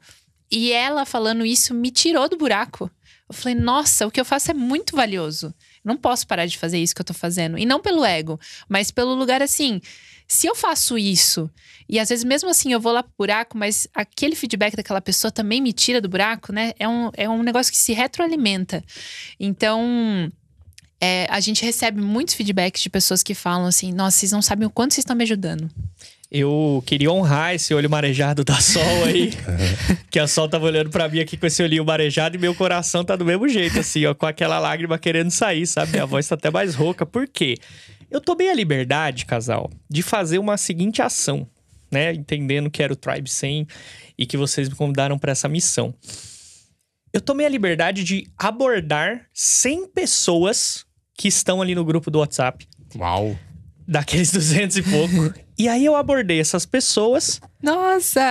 E ela falando isso me tirou do buraco. Eu falei, nossa, o que eu faço é muito valioso. Eu não posso parar de fazer isso que eu tô fazendo. E não pelo ego, mas pelo lugar assim. Se eu faço isso, e às vezes mesmo assim eu vou lá pro buraco, mas aquele feedback daquela pessoa também me tira do buraco, né? É um negócio que se retroalimenta. Então, a gente recebe muitos feedbacks de pessoas que falam assim: nossa, vocês não sabem o quanto vocês estão me ajudando. Eu queria honrar esse olho marejado da Sol aí. Que a Sol tava olhando pra mim aqui com esse olhinho marejado e meu coração tá do mesmo jeito, assim, ó, com aquela lágrima querendo sair, sabe? Minha voz tá até mais rouca. Por quê? Eu tomei a liberdade, casal, de fazer uma seguinte ação, né? Entendendo que era o Tribe Zen e que vocês me convidaram pra essa missão. Eu tomei a liberdade de abordar 100 pessoas que estão ali no grupo do WhatsApp. Uau! Daqueles 200 e pouco. E aí eu abordei essas pessoas. Nossa!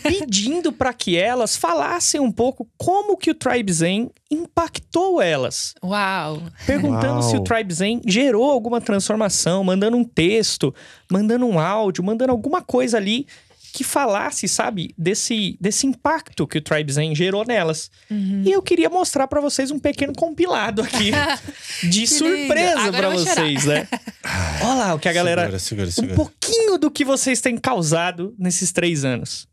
Pedindo para que elas falassem um pouco como que o Tribe Zen impactou elas. Uau! Perguntando se o Tribe Zen gerou alguma transformação, mandando um texto, mandando um áudio, mandando alguma coisa ali que falasse, sabe, desse impacto que o Tribe Zen gerou nelas. E eu queria mostrar pra vocês um pequeno compilado aqui de surpresa pra vocês, né? Olha lá o que a galera... Segura. Um pouquinho do que vocês têm causado nesses 3 anos.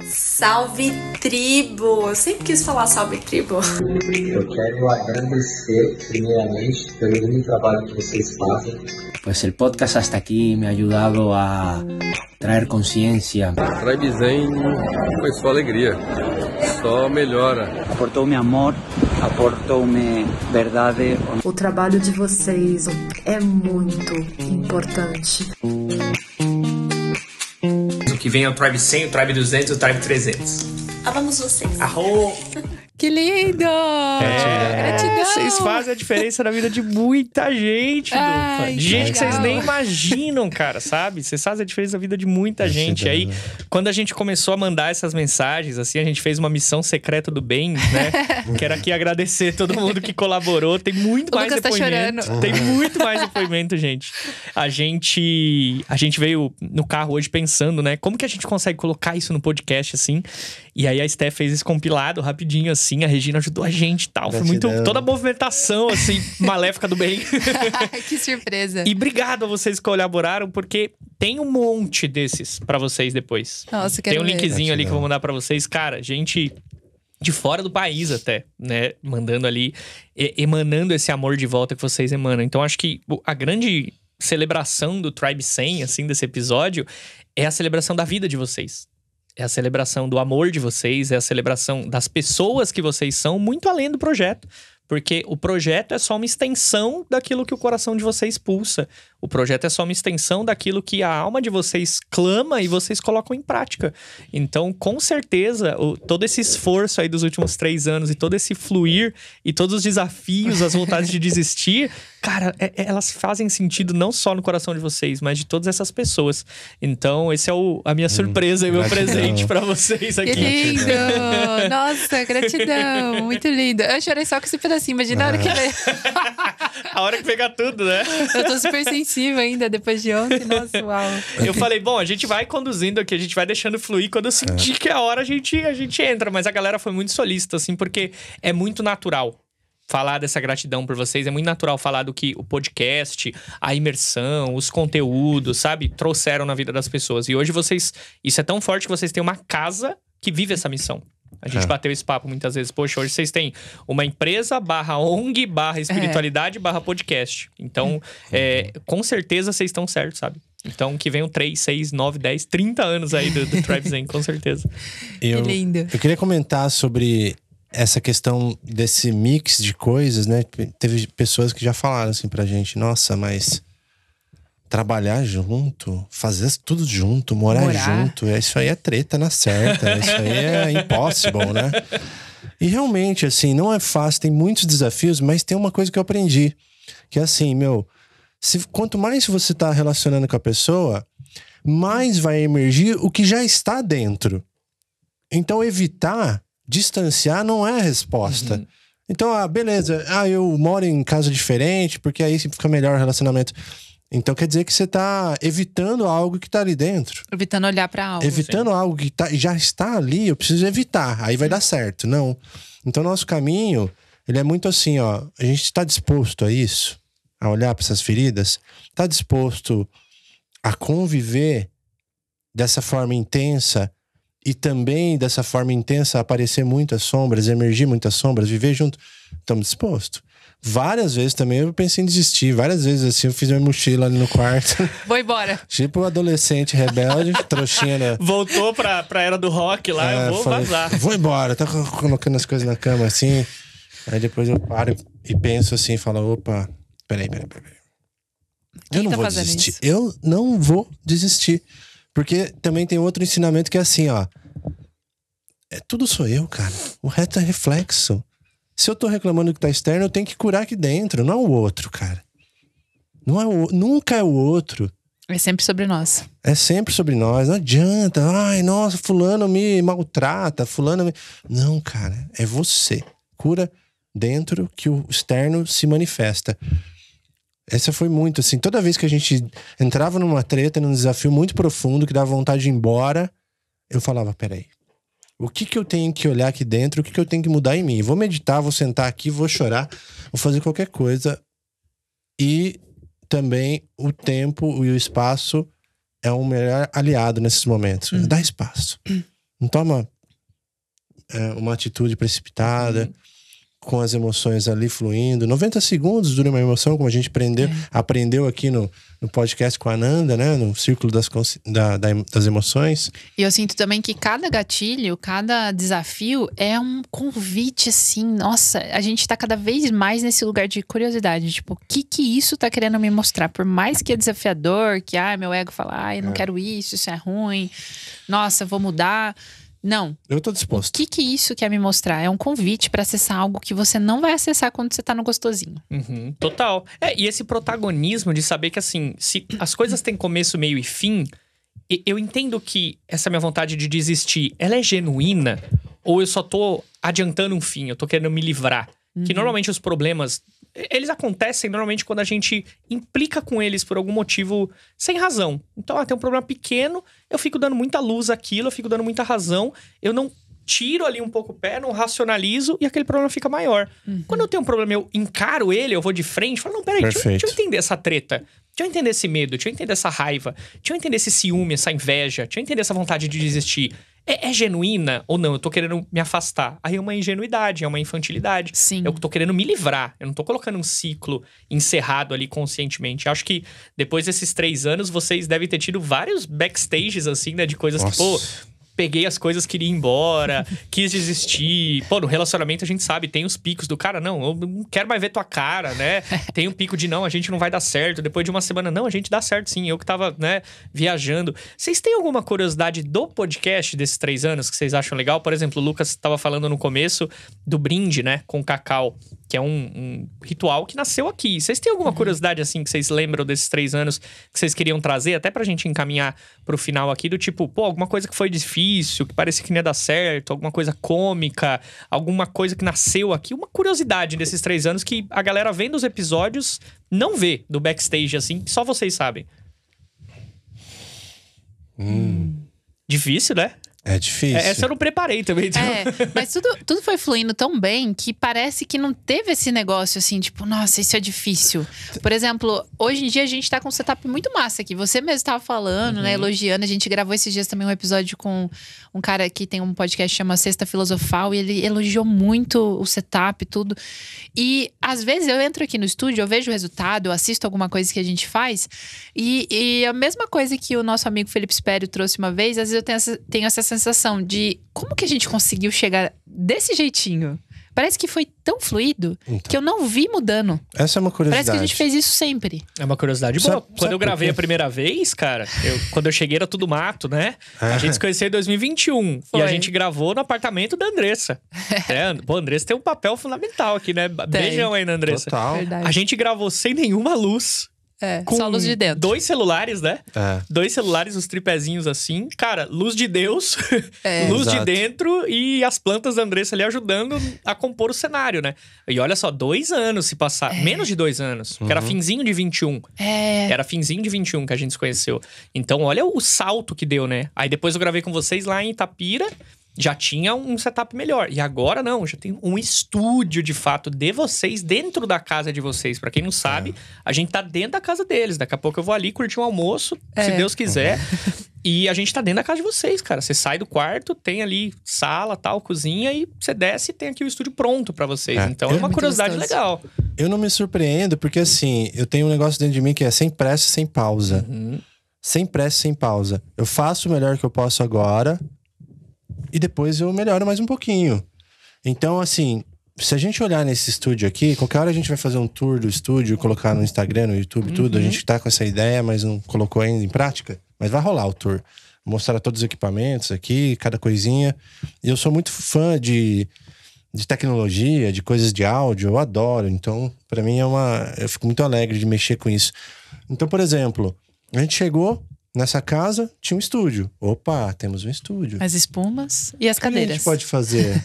Salve tribo! Eu sempre quis falar salve tribo. Eu quero agradecer, primeiramente, pelo lindo trabalho que vocês fazem. Pues el podcast hasta aquí me ha ayudado a traer conciencia. Tribe Zen foi só alegria, só melhora. Aportou-me amor, aportou-me verdade. O trabalho de vocês é muito importante. O que vem é o Tribe 100, o Tribe 200 e o Tribe 300. Amamos vocês. Arro! Que lindo! Gratidão! Vocês fazem a diferença na vida de muita gente, Ai, de gente que vocês legal. nem imaginam, cara, sabe? Vocês fazem a diferença na vida de muita gente. Aí, quando a gente começou a mandar essas mensagens, assim, a gente fez uma missão secreta do bem, né? Quero aqui agradecer todo mundo que colaborou. Tem muito mais Lucas tá depoimento. chorando. Tem muito mais depoimento, gente. A gente veio no carro hoje pensando, né? Como que a gente consegue colocar isso no podcast, assim? E aí a Steph fez esse compilado rapidinho, assim. A Regina ajudou a gente e tal. Foi muito... Toda a movimentação, assim, maléfica do bem. Que surpresa. E obrigado a vocês que colaboraram, porque tem um monte desses pra vocês depois. Nossa, Tem quero um ver. linkzinho ali que eu vou mandar pra vocês. Cara, gente de fora do país até, né? Mandando ali, emanando esse amor de volta que vocês emanam. Então, acho que a grande celebração do Tribe 100, assim, desse episódio, é a celebração da vida de vocês. É a celebração do amor de vocês, é a celebração das pessoas que vocês são, muito além do projeto. Porque o projeto é só uma extensão daquilo que o coração de vocês pulsa. O projeto é só uma extensão daquilo que a alma de vocês clama e vocês colocam em prática. Então, com certeza, todo esse esforço aí dos últimos 3 anos e todo esse fluir e todos os desafios, as vontades de desistir, cara, elas fazem sentido não só no coração de vocês, mas de todas essas pessoas. Então, esse é a minha surpresa e o meu presente pra vocês aqui. Que lindo! Nossa, gratidão! Muito lindo. Eu chorei só com esse pedacinho, imagina a hora que... A hora que pegar tudo, né? Eu tô super sensível ainda, depois de ontem. Nossa, uau. Eu falei, bom, a gente vai conduzindo aqui, a gente vai deixando fluir. Quando eu sentir que é a hora, a gente entra. Mas a galera foi muito solícita, assim, porque é muito natural falar dessa gratidão por vocês. É muito natural falar do que o podcast, a imersão, os conteúdos, sabe? Trouxeram na vida das pessoas. E hoje vocês... Isso é tão forte que vocês têm uma casa que vive essa missão. A gente bateu esse papo muitas vezes. Poxa, hoje vocês têm uma empresa /ONG /espiritualidade /podcast. Então, com certeza vocês estão certos, sabe? Então, que venham 3, 6, 9, 10, 30 anos aí do Tribe Zen, com certeza. Que lindo. Eu queria comentar sobre essa questão desse mix de coisas, né? Teve pessoas que já falaram assim pra gente, nossa, mas trabalhar junto, fazer tudo junto, morar junto, isso aí é treta na certa, isso aí é impossible, né? E realmente, assim, não é fácil, tem muitos desafios, mas tem uma coisa que eu aprendi, que é assim, quanto mais você tá relacionando com a pessoa, mais vai emergir o que já está dentro. Então, distanciar não é a resposta. Então, beleza, eu moro em casa diferente, porque aí fica melhor o relacionamento. Então quer dizer que você tá evitando algo que tá ali dentro. Evitando olhar pra algo. Evitando algo que já está ali, eu preciso evitar. Aí vai dar certo. Não. Então nosso caminho, ele é muito assim, ó. A gente tá disposto a isso? A olhar para essas feridas? Tá disposto a conviver dessa forma intensa? E também dessa forma intensa aparecer muitas sombras, emergir muitas sombras, viver junto? Estamos dispostos. Várias vezes também eu pensei em desistir. Várias vezes assim eu fiz minha mochila ali no quarto. Vou embora. Tipo um adolescente rebelde, trouxinha, né? Voltou pra era do rock lá, eu vou vazar. Vou embora, tá colocando as coisas na cama assim. Aí depois eu paro e penso assim, falo, opa, peraí. Eu não vou desistir. Isso? Eu não vou desistir. Porque também tem outro ensinamento que é assim, ó. Tudo sou eu, cara. O resto é reflexo. Se eu tô reclamando que tá externo, eu tenho que curar aqui dentro. Não é o outro, cara. Nunca é o outro. É sempre sobre nós. É sempre sobre nós. Não adianta. Ai, nossa, fulano me maltrata. Não, cara. É você. Cura dentro que o externo se manifesta. Essa foi muito, assim. Toda vez que a gente entrava numa treta, num desafio muito profundo, que dava vontade de ir embora, eu falava, peraí. O que eu tenho que olhar aqui dentro? O que eu tenho que mudar em mim? Vou meditar, vou sentar aqui, vou chorar, vou fazer qualquer coisa. E também o tempo e o espaço é um melhor aliado nesses momentos. Dá espaço. Não toma uma atitude precipitada, com as emoções ali fluindo. 90 segundos dura uma emoção, como a gente aprendeu aqui no podcast com a Ananda, né? No Círculo das Emoções. E eu sinto também que cada gatilho, cada desafio é um convite, assim. Nossa, a gente tá cada vez mais nesse lugar de curiosidade. Tipo, o que isso tá querendo me mostrar? Por mais que é desafiador, que meu ego fala, eu não quero isso é ruim. Nossa, vou mudar. Não. Eu tô disposto. O que isso quer me mostrar? É um convite pra acessar algo que você não vai acessar quando você tá no gostosinho. Total. E esse protagonismo de saber que, assim, se as coisas têm começo, meio e fim, eu entendo que essa minha vontade de desistir, ela é genuína? Ou eu só tô adiantando um fim, eu tô querendo me livrar? Que normalmente os problemas, eles acontecem normalmente quando a gente implica com eles por algum motivo sem razão. Então, tem um problema pequeno, eu fico dando muita luz àquilo, eu fico dando muita razão, eu não tiro ali um pouco o pé, não racionalizo e aquele problema fica maior. Quando eu tenho um problema, eu encaro ele, eu vou de frente, falo, não, peraí, deixa eu entender essa treta. Deixa eu entender esse medo, deixa eu entender essa raiva, deixa eu entender esse ciúme, essa inveja, deixa eu entender essa vontade de desistir. É genuína ou não? Eu tô querendo me afastar. Aí é uma ingenuidade, é uma infantilidade. Sim. Eu tô querendo me livrar. Eu não tô colocando um ciclo encerrado ali conscientemente. Acho que depois desses 3 anos, vocês devem ter tido vários backstages, assim, né? De coisas que, peguei as coisas, queria ir embora, quis desistir. Pô, no relacionamento a gente sabe, tem os picos do cara, não, eu não quero mais ver tua cara, né? Tem um pico de não, a gente não vai dar certo. Depois de uma semana, não, a gente dá certo sim. Eu que tava, né, viajando. Vocês têm alguma curiosidade do podcast desses 3 anos que vocês acham legal? Por exemplo, o Lucas tava falando no começo do brinde, né, com cacau, que é um ritual que nasceu aqui. Vocês têm alguma curiosidade, assim, que vocês lembram desses 3 anos que vocês queriam trazer? Até pra gente encaminhar pro final aqui, do tipo, pô, alguma coisa que foi difícil, que parecia que não ia dar certo, alguma coisa cômica, alguma coisa que nasceu aqui. Uma curiosidade desses 3 anos que a galera vendo os episódios não vê do backstage, assim, que só vocês sabem. Difícil, né? É difícil. Essa eu não preparei também. Então. Mas tudo foi fluindo tão bem que parece que não teve esse negócio assim, tipo, nossa, isso é difícil. Por exemplo, hoje em dia a gente tá com um setup muito massa aqui. Você mesmo tava falando, né, elogiando. A gente gravou esses dias também um episódio com um cara que tem um podcast que chama Sexta Filosofal. E ele elogiou muito o setup, tudo. E às vezes eu entro aqui no estúdio, eu vejo o resultado, eu assisto alguma coisa que a gente faz. E a mesma coisa que o nosso amigo Felipe Spério trouxe uma vez, às vezes eu tenho essa sensação de como que a gente conseguiu chegar desse jeitinho? Parece que foi tão fluido que eu não vi mudando. Essa é uma curiosidade. Parece que a gente fez isso sempre. É uma curiosidade boa. Quando eu gravei a primeira vez, cara, quando eu cheguei era tudo mato, né? A gente se conheceu em 2021. Foi. E a gente gravou no apartamento da Andressa. Pô, a Andressa tem um papel fundamental aqui, né? Beijão aí na Andressa. Total. Verdade. A gente gravou sem nenhuma luz. Só luz de dentro. 2 celulares, né? 2 celulares, os tripézinhos assim. Cara, luz de Deus, luz Exato. de dentro e as plantas da Andressa ali ajudando a compor o cenário, né? E olha só, 2 anos se passar. Menos de 2 anos. Que era finzinho de 21. Era finzinho de 21 que a gente se conheceu. Então, olha o salto que deu, né? Aí depois eu gravei com vocês lá em Itapira. Já tinha um setup melhor. E agora não, já tem um estúdio de fato de vocês, dentro da casa de vocês. Pra quem não sabe, a gente tá dentro da casa deles. Daqui a pouco eu vou ali curtir um almoço, se Deus quiser. E a gente tá dentro da casa de vocês, cara. Você sai do quarto, tem ali sala, tal, cozinha, e você desce e tem aqui o estúdio pronto pra vocês. Então é uma curiosidade legal. Eu não me surpreendo, porque assim, eu tenho um negócio dentro de mim que é sem pressa, sem pausa. Sem pressa, sem pausa. Eu faço o melhor que eu posso agora. E depois eu melhoro mais um pouquinho. Então, assim, se a gente olhar nesse estúdio aqui, qualquer hora a gente vai fazer um tour do estúdio, colocar no Instagram, no YouTube, tudo. A gente tá com essa ideia, mas não colocou ainda em prática. Mas vai rolar o tour. Mostrar todos os equipamentos aqui, cada coisinha. E eu sou muito fã de tecnologia, de coisas de áudio. Eu adoro. Então, pra mim eu fico muito alegre de mexer com isso. Então, por exemplo, a gente chegou... Nessa casa tinha um estúdio. Opa, temos um estúdio. As espumas e as cadeiras. O que a gente pode fazer?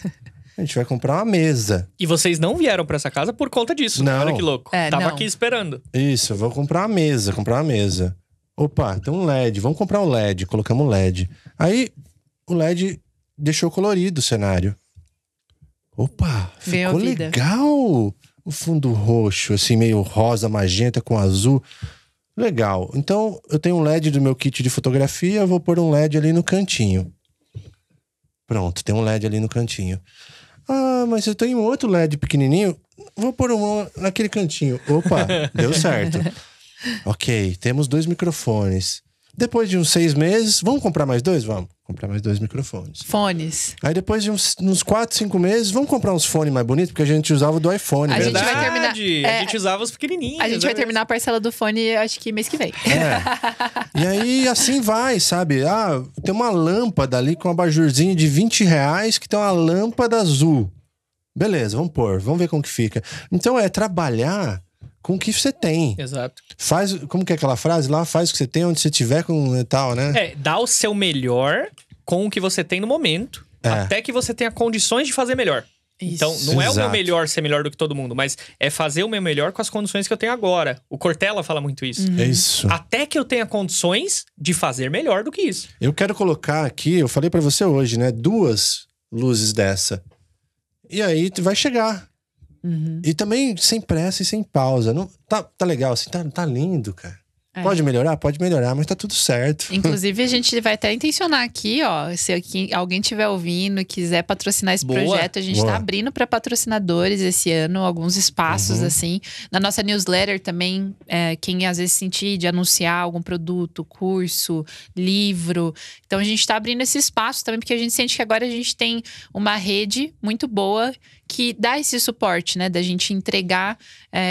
A gente vai comprar uma mesa. E vocês não vieram pra essa casa por conta disso. Não. Olha que louco. Tava aqui esperando. Isso, eu vou comprar uma mesa, Opa, tem um LED. Vamos comprar um LED. Colocamos um LED. Aí, o LED deixou colorido o cenário. Opa, ficou legal. O fundo roxo, assim, meio rosa, magenta com azul. Legal. Então, eu tenho um LED do meu kit de fotografia, eu vou pôr um LED ali no cantinho. Pronto, tem um LED ali no cantinho. Ah, mas eu tenho outro LED pequenininho, vou pôr um naquele cantinho. Opa, deu certo. Ok, temos 2 microfones. Depois de uns 6 meses, vamos comprar mais 2? Vamos comprar mais 2 microfones. Fones. Aí depois de uns 4, 5 meses, vamos comprar uns fones mais bonitos, porque a gente usava o do iPhone. A gente vai terminar. A gente usava os pequenininhos. A gente vai terminar a parcela do fone, acho que mês que vem. E aí, assim vai, sabe? Ah, tem uma lâmpada ali com um abajurzinho de R$20 que tem uma lâmpada azul. Beleza, vamos pôr. Vamos ver como que fica. Então, é trabalhar com o que você tem. Exato. Faz, como que é aquela frase lá? Faz o que você tem, onde você tiver com e tal, né? Dá o seu melhor com o que você tem no momento. Até que você tenha condições de fazer melhor. Isso. Então, não é o meu melhor ser melhor do que todo mundo, mas é fazer o meu melhor com as condições que eu tenho agora. O Cortella fala muito isso. É isso. Até que eu tenha condições de fazer melhor do que isso. Eu quero colocar aqui, eu falei pra você hoje, né? 2 luzes dessa. E aí vai chegar. E também sem pressa e sem pausa. Não, tá legal, assim, tá lindo, cara. Pode melhorar? Pode melhorar, mas tá tudo certo. Inclusive, a gente vai até intencionar aqui, ó. Se alguém estiver ouvindo e quiser patrocinar esse projeto, a gente tá abrindo para patrocinadores esse ano, alguns espaços, assim. Na nossa newsletter também, quem às vezes sentir de anunciar algum produto, curso, livro. Então, a gente tá abrindo esse espaço também, porque a gente sente que agora a gente tem uma rede muito boa que dá esse suporte, né? Da gente entregar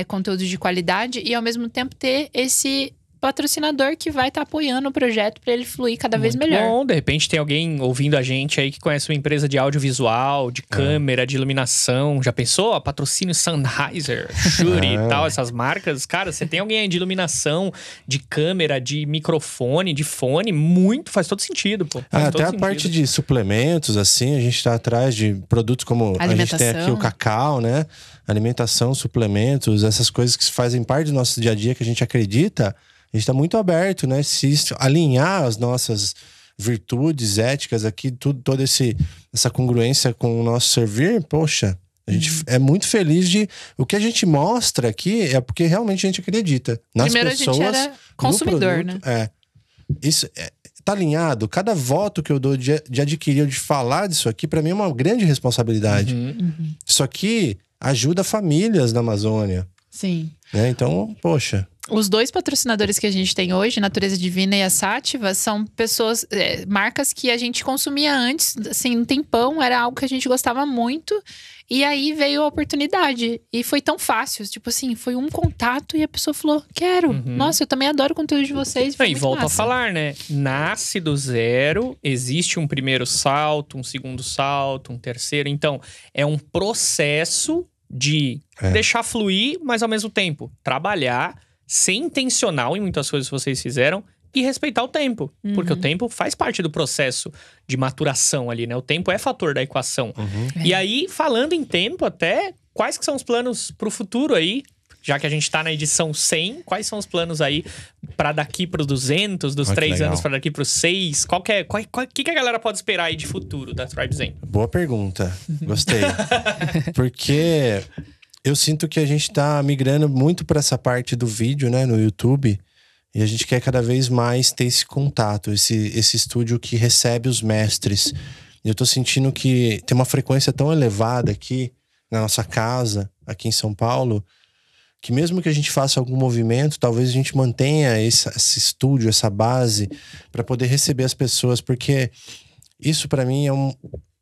conteúdo de qualidade e, ao mesmo tempo, ter esse patrocinador que vai estar apoiando o projeto para ele fluir cada vez melhor. Bom, de repente tem alguém ouvindo a gente aí que conhece uma empresa de audiovisual, de câmera, de iluminação. Já pensou? Patrocínio Sennheiser, Shure e tal, essas marcas. Cara, você tem alguém aí de iluminação, de câmera, de microfone, de fone, faz todo sentido, pô. Até a parte de suplementos, assim, a gente tá atrás de produtos como a gente tem aqui o cacau, né? Alimentação, suplementos, essas coisas que fazem parte do nosso dia a dia que a gente acredita. A gente está muito aberto, né? Se alinhar as nossas virtudes éticas aqui, toda essa congruência com o nosso servir, poxa, a gente é muito feliz de... O que a gente mostra aqui é porque realmente a gente acredita nas Primeiro pessoas. A gente era consumidor, produto, né? Isso tá alinhado. Cada voto que eu dou de adquirir ou de falar disso aqui, para mim é uma grande responsabilidade. Isso aqui ajuda famílias na Amazônia. Sim. Né? Então, poxa... Os dois patrocinadores que a gente tem hoje, Natureza Divina e a Sativa, são pessoas, marcas que a gente consumia antes, assim, um tempão, era algo que a gente gostava muito. E aí veio a oportunidade. E foi tão fácil, tipo assim, foi um contato e a pessoa falou, quero. Nossa, eu também adoro o conteúdo de vocês. E volta a falar, né? Nasce do zero, existe um primeiro salto, um segundo salto, um terceiro. Então, é um processo de deixar fluir, mas ao mesmo tempo trabalhar, ser intencional em muitas coisas que vocês fizeram e respeitar o tempo. Porque o tempo faz parte do processo de maturação ali, né? O tempo é fator da equação. E aí, falando em tempo até, quais que são os planos pro futuro aí? Já que a gente tá na edição 100, quais são os planos aí pra daqui pro 200, dos 3 anos pra daqui pro 6? O que a galera pode esperar aí de futuro da Tribe Zen? Boa pergunta. Gostei. Porque... eu sinto que a gente tá migrando muito para essa parte do vídeo, né, no YouTube. E a gente quer cada vez mais ter esse contato, esse estúdio que recebe os mestres. E eu tô sentindo que tem uma frequência tão elevada aqui na nossa casa, aqui em São Paulo, que mesmo que a gente faça algum movimento, talvez a gente mantenha esse estúdio, essa base, para poder receber as pessoas. Porque isso para mim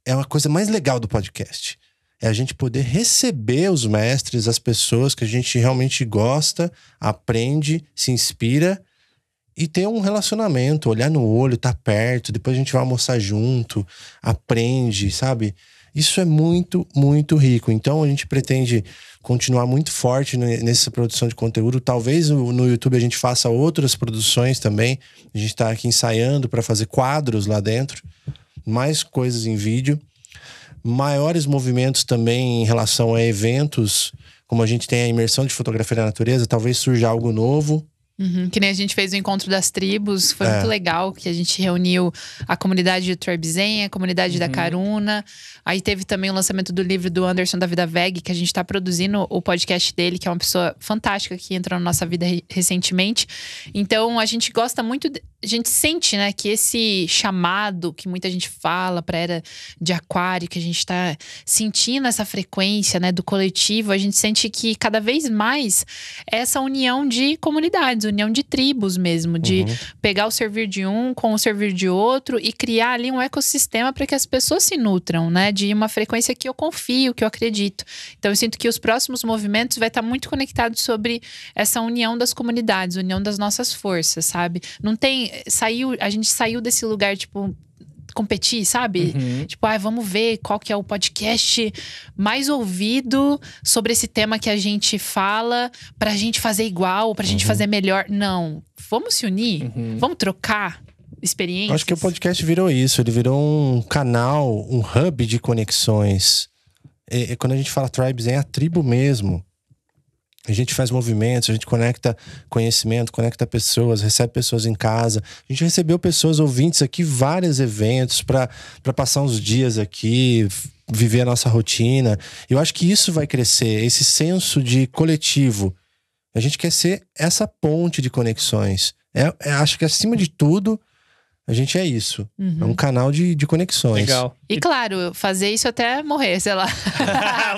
é uma coisa mais legal do podcast. É a gente poder receber os mestres, as pessoas que a gente realmente gosta, aprende, se inspira e ter um relacionamento, olhar no olho, tá perto, depois a gente vai almoçar junto, aprende, sabe? Isso é muito, muito rico. Então a gente pretende continuar muito forte nessa produção de conteúdo. Talvez no YouTube a gente faça outras produções também. A gente tá aqui ensaiando para fazer quadros lá dentro, mais coisas em vídeo. Maiores movimentos também em relação a eventos, como a gente tem a imersão de fotografia da natureza, talvez surja algo novo. Que nem a gente fez o Encontro das Tribos, foi muito legal, que a gente reuniu a comunidade de Tribe Zen, a comunidade da Karuna. Aí teve também o lançamento do livro do Anderson da Vida Veg, que a gente tá produzindo o podcast dele, que é uma pessoa fantástica que entrou na nossa vida recentemente. Então a gente gosta muito, a gente sente, né, que esse chamado que muita gente fala pra era de aquário, que a gente tá sentindo essa frequência, né, do coletivo, a gente sente que cada vez mais essa união de comunidades, união de tribos mesmo, de pegar o servir de um com o servir de outro e criar ali um ecossistema para que as pessoas se nutram, né? De uma frequência que eu confio, que eu acredito. Então eu sinto que os próximos movimentos vai estar muito conectado sobre essa união das comunidades, união das nossas forças, sabe? Não tem... a gente saiu desse lugar, tipo... competir, sabe? Tipo, vamos ver qual que é o podcast mais ouvido sobre esse tema que a gente fala pra gente fazer igual, pra gente fazer melhor. Não. Vamos se unir? Vamos trocar experiências? Acho que o podcast virou isso. Ele virou um canal, um hub de conexões. E quando a gente fala Tribes, é a tribo mesmo. A gente faz movimentos, a gente conecta conhecimento, conecta pessoas, recebe pessoas em casa. A gente recebeu pessoas ouvintes aqui, vários eventos para passar uns dias aqui, viver a nossa rotina. Eu acho que isso vai crescer, esse senso de coletivo. A gente quer ser essa ponte de conexões. Acho que acima de tudo, a gente é isso. É um canal de conexões. Legal. E claro, fazer isso até morrer, sei lá.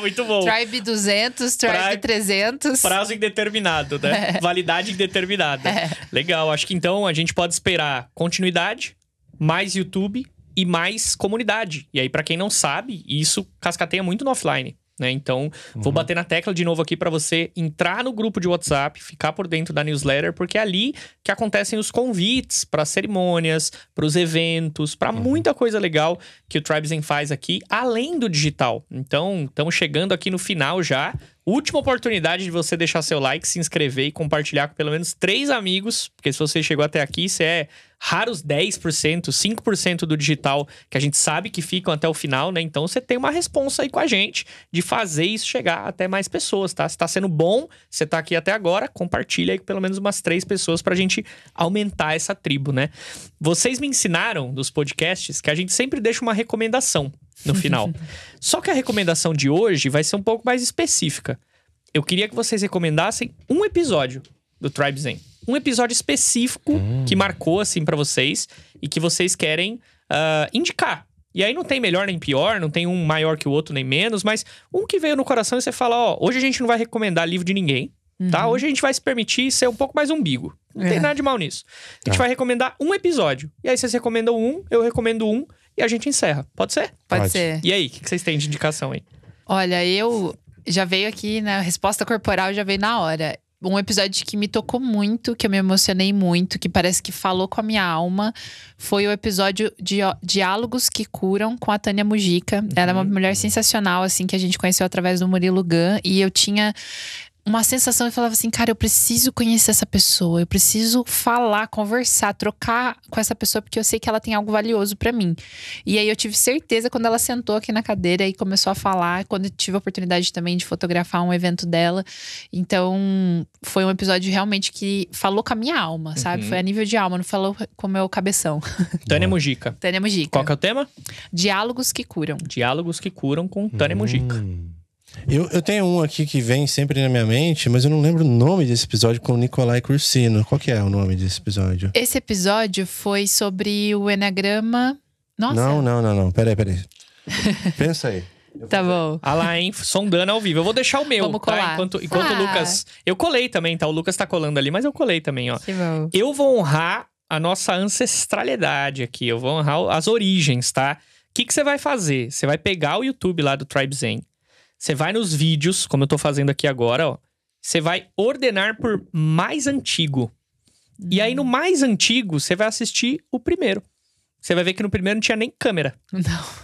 Muito bom. Tribe 200, Tribe 300. Prazo indeterminado, né? Validade indeterminada. Legal, acho que então a gente pode esperar continuidade, mais YouTube e mais comunidade. E aí, pra quem não sabe, isso cascateia muito no offline. Né? Então, vou bater na tecla de novo aqui para você entrar no grupo de WhatsApp, ficar por dentro da newsletter, porque é ali que acontecem os convites para cerimônias, para os eventos, para muita coisa legal que o Tribe Zen faz aqui, além do digital. Então, estamos chegando aqui no final já. Última oportunidade de você deixar seu like, se inscrever e compartilhar com pelo menos 3 amigos, porque se você chegou até aqui, você é raros 10%, 5% do digital que a gente sabe que ficam até o final, né? Então você tem uma responsa aí com a gente de fazer isso chegar até mais pessoas, tá? Se tá sendo bom, você tá aqui até agora, compartilha aí com pelo menos umas 3 pessoas pra gente aumentar essa tribo, né? Vocês me ensinaram dos podcasts que a gente sempre deixa uma recomendação no final. Só que a recomendação de hoje vai ser um pouco mais específica. Eu queria que vocês recomendassem um episódio do Tribe Zen. Um episódio específico que marcou, assim, pra vocês e que vocês querem indicar. E aí não tem melhor nem pior, não tem um maior que o outro nem menos, mas um que veio no coração e você fala, ó, hoje a gente não vai recomendar livro de ninguém, tá? Hoje a gente vai se permitir ser um pouco mais umbigo. Não tem nada de mal nisso. A gente vai recomendar um episódio. E aí vocês recomendam um, eu recomendo um e a gente encerra. Pode ser? Pode ser. E aí, o que vocês têm de indicação aí? Olha, eu já veio aqui, né? A resposta corporal já veio na hora. Um episódio que me tocou muito, que eu me emocionei muito, que parece que falou com a minha alma, foi o episódio de Diálogos que Curam com a Tânia Mujica. Ela é uma mulher sensacional, assim, que a gente conheceu através do Murilo Gun. E eu tinha uma sensação, eu falava assim, cara, eu preciso conhecer essa pessoa, eu preciso falar, conversar, trocar com essa pessoa, porque eu sei que ela tem algo valioso pra mim. E aí eu tive certeza quando ela sentou aqui na cadeira e começou a falar, quando eu tive a oportunidade também de fotografar um evento dela. Então, foi um episódio realmente que falou com a minha alma, sabe? Foi a nível de alma, não falou com o meu cabeção. Tânia Mujica. Tânia Mujica. Qual que é o tema? Diálogos que Curam. Diálogos que Curam com Tânia Mujica. Eu tenho um aqui que vem sempre na minha mente, mas eu não lembro o nome desse episódio com o Nicolai Cursino. Qual que é o nome desse episódio? Esse episódio foi sobre o Eneagrama... Nossa. Não. Peraí. Pensa aí. Tá bom. Ah lá, hein? Sondando ao vivo. Eu vou deixar o meu, Vamos tá? colar. Enquanto o Lucas... Eu colei também, tá? O Lucas tá colando ali, mas eu colei também, ó. Que bom. Eu vou honrar a nossa ancestralidade aqui. Eu vou honrar as origens, tá? O que você vai fazer? Você vai pegar o YouTube lá do Tribe Zen. Você vai nos vídeos, como eu tô fazendo aqui agora, ó. Você vai ordenar por mais antigo. E aí, no mais antigo, você vai assistir o primeiro. Você vai ver que no primeiro não tinha nem câmera.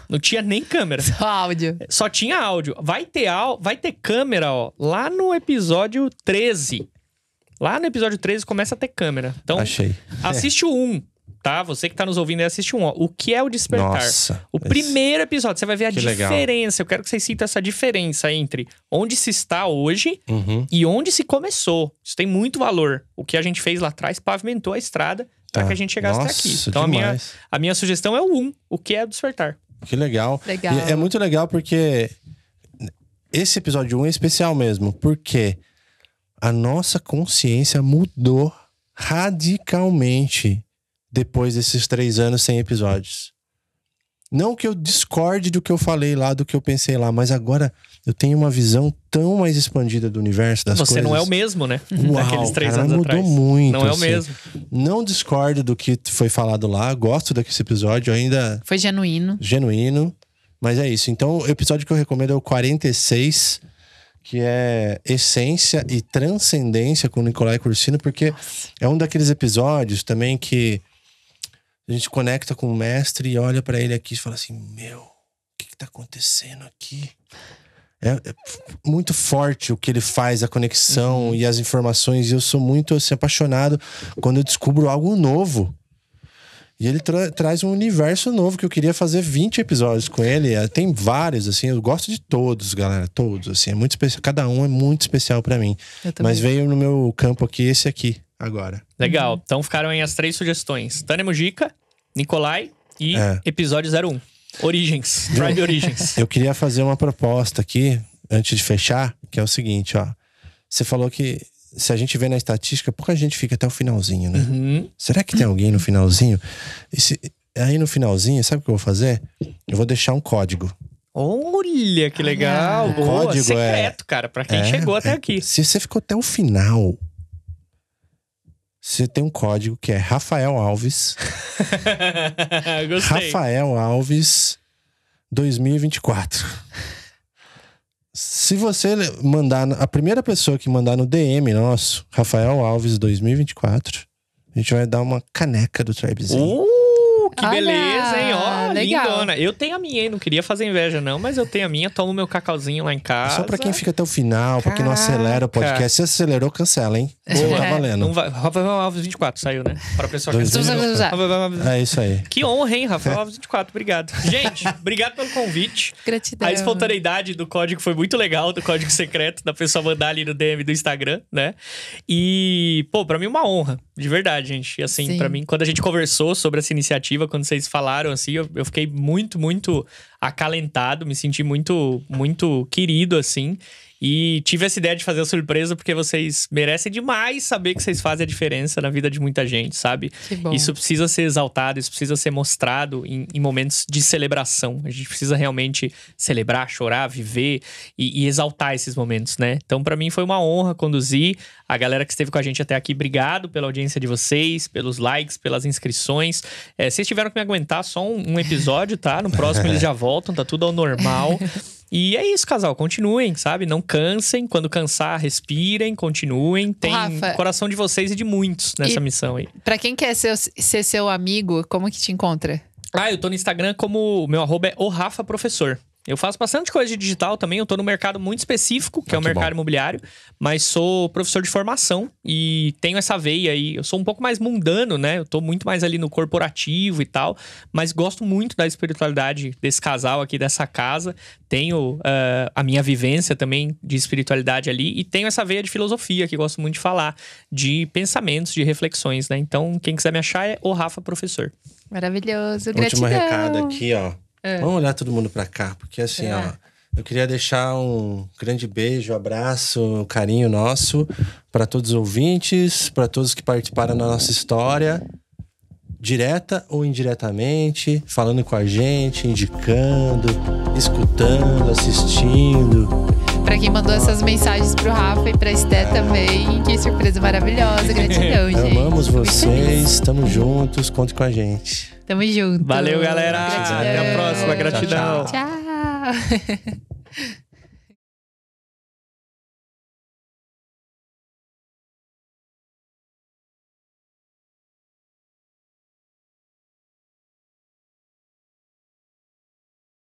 Não tinha nem câmera. Só áudio. Só tinha áudio. Vai ter câmera, ó, lá no episódio 13. Lá no episódio 13 começa a ter câmera. Então, Achei. assiste o 1. Tá? Você que tá nos ouvindo aí, assiste um. Ó. O que é o Despertar? Nossa, o primeiro episódio, você vai ver a diferença. Legal. Eu quero que vocês sintam essa diferença entre onde se está hoje e onde se começou. Isso tem muito valor. O que a gente fez lá atrás pavimentou a estrada para que a gente chegasse até aqui. Então a minha sugestão é o 1. O que é o Despertar? Que legal. Legal. E é muito legal porque esse episódio 1 é especial mesmo. Porque a nossa consciência mudou radicalmente depois desses 3 anos sem episódios. Não que eu discorde do que eu falei lá, do que eu pensei lá, mas agora eu tenho uma visão tão mais expandida do universo, das coisas. Você não é o mesmo, né? Uau, Daqueles 3 anos mudou atrás. muito. Não é o assim. mesmo. Não discordo do que foi falado lá, gosto desse episódio, ainda Foi genuíno. Mas é isso. Então, o episódio que eu recomendo é o 46, que é Essência e Transcendência com o Nicolai Cursino, porque é um daqueles episódios também que a gente conecta com o mestre e olha pra ele aqui e fala assim, meu, o que tá acontecendo aqui? É muito forte o que ele faz, a conexão e as informações. E eu sou muito assim, apaixonado quando eu descubro algo novo. E ele traz um universo novo que eu queria fazer 20 episódios com ele. Tem vários, assim, eu gosto de todos, galera. Todos, assim, é muito especial. Cada um é muito especial pra mim. Mas veio no meu campo aqui, esse aqui, agora. Legal. Então ficaram aí as 3 sugestões. Tânia Mujica, Nicolai e episódio 01. Origens. Tribe Origens. Eu queria fazer uma proposta aqui, antes de fechar, que é o seguinte, ó. Você falou que se a gente vê na estatística, pouca gente fica até o finalzinho, né? Será que tem alguém no finalzinho? Aí no finalzinho, sabe o que eu vou fazer? Eu vou deixar um código. Olha, que legal. O Boa, código secreto, cara, pra quem chegou até aqui. Se você ficou até o final, você tem um código que é Rafael Alves. Gostei. Rafael Alves 2024. Se você mandar, a primeira pessoa que mandar no DM nosso, Rafael Alves 2024, a gente vai dar uma caneca do Tribezinho. Que beleza, hein? Ó, legal. lindona. Eu tenho a minha, hein? Não queria fazer inveja, não, mas eu tenho a minha. Tomo meu cacauzinho lá em casa. Só pra quem fica até o final, pra quem não acelera o podcast. Se acelerou, cancela, hein? Não tá valendo. Não vai... Rafael Alves 24 saiu, né? Para a pessoa que... É isso aí. Que honra, hein, Rafael Alves 24. Obrigado. Gente, obrigado pelo convite. Gratidão. A espontaneidade do código foi muito legal, do código secreto, da pessoa mandar ali no DM do Instagram, né? E, pô, pra mim uma honra. De verdade, gente. E assim, Sim. pra mim, quando a gente conversou sobre essa iniciativa, quando vocês falaram, assim, eu fiquei muito, muito acalentado. Me senti muito, muito querido, assim. E tive essa ideia de fazer a surpresa porque vocês merecem demais saber que vocês fazem a diferença na vida de muita gente, sabe? Que bom. Isso precisa ser exaltado, isso precisa ser mostrado em momentos de celebração. A gente precisa realmente celebrar, chorar, viver e exaltar esses momentos, né? Então, pra mim, foi uma honra conduzir. A galera que esteve com a gente até aqui, obrigado pela audiência de vocês, pelos likes, pelas inscrições. Vocês tiveram que me aguentar só um episódio, tá? No próximo eles já voltam, tá tudo ao normal. E é isso, casal. Continuem, sabe? Não cansem. Quando cansar, respirem, continuem. Tem Rafa, coração de vocês e de muitos nessa missão aí. Pra quem quer ser seu amigo, como que te encontra? Eu tô no Instagram como... Meu @é o Rafa Professor. Eu faço bastante coisa de digital também. Eu tô num mercado muito específico, que é o mercado imobiliário. Mas sou professor de formação e tenho essa veia aí. Eu sou um pouco mais mundano, né? Eu tô muito mais ali no corporativo e tal. Mas gosto muito da espiritualidade desse casal aqui, dessa casa. Tenho a minha vivência também de espiritualidade ali. E tenho essa veia de filosofia, que gosto muito de falar. De pensamentos, de reflexões, né? Então, quem quiser me achar é o Rafa Professor. Maravilhoso, Último gratidão. recado aqui, ó. Vamos olhar todo mundo pra cá, porque assim, ó, eu queria deixar um grande beijo, abraço, um carinho nosso para todos os ouvintes, para todos que participaram da nossa história, direta ou indiretamente, falando com a gente, indicando, escutando, assistindo. Pra quem mandou essas mensagens pro Rafa e pra Esté também, que surpresa maravilhosa, gratidão, gente. Amamos vocês, estamos juntos, conte com a gente. Tamo junto. Valeu, galera. Gratidão. Até a próxima. Gratidão. Tchau.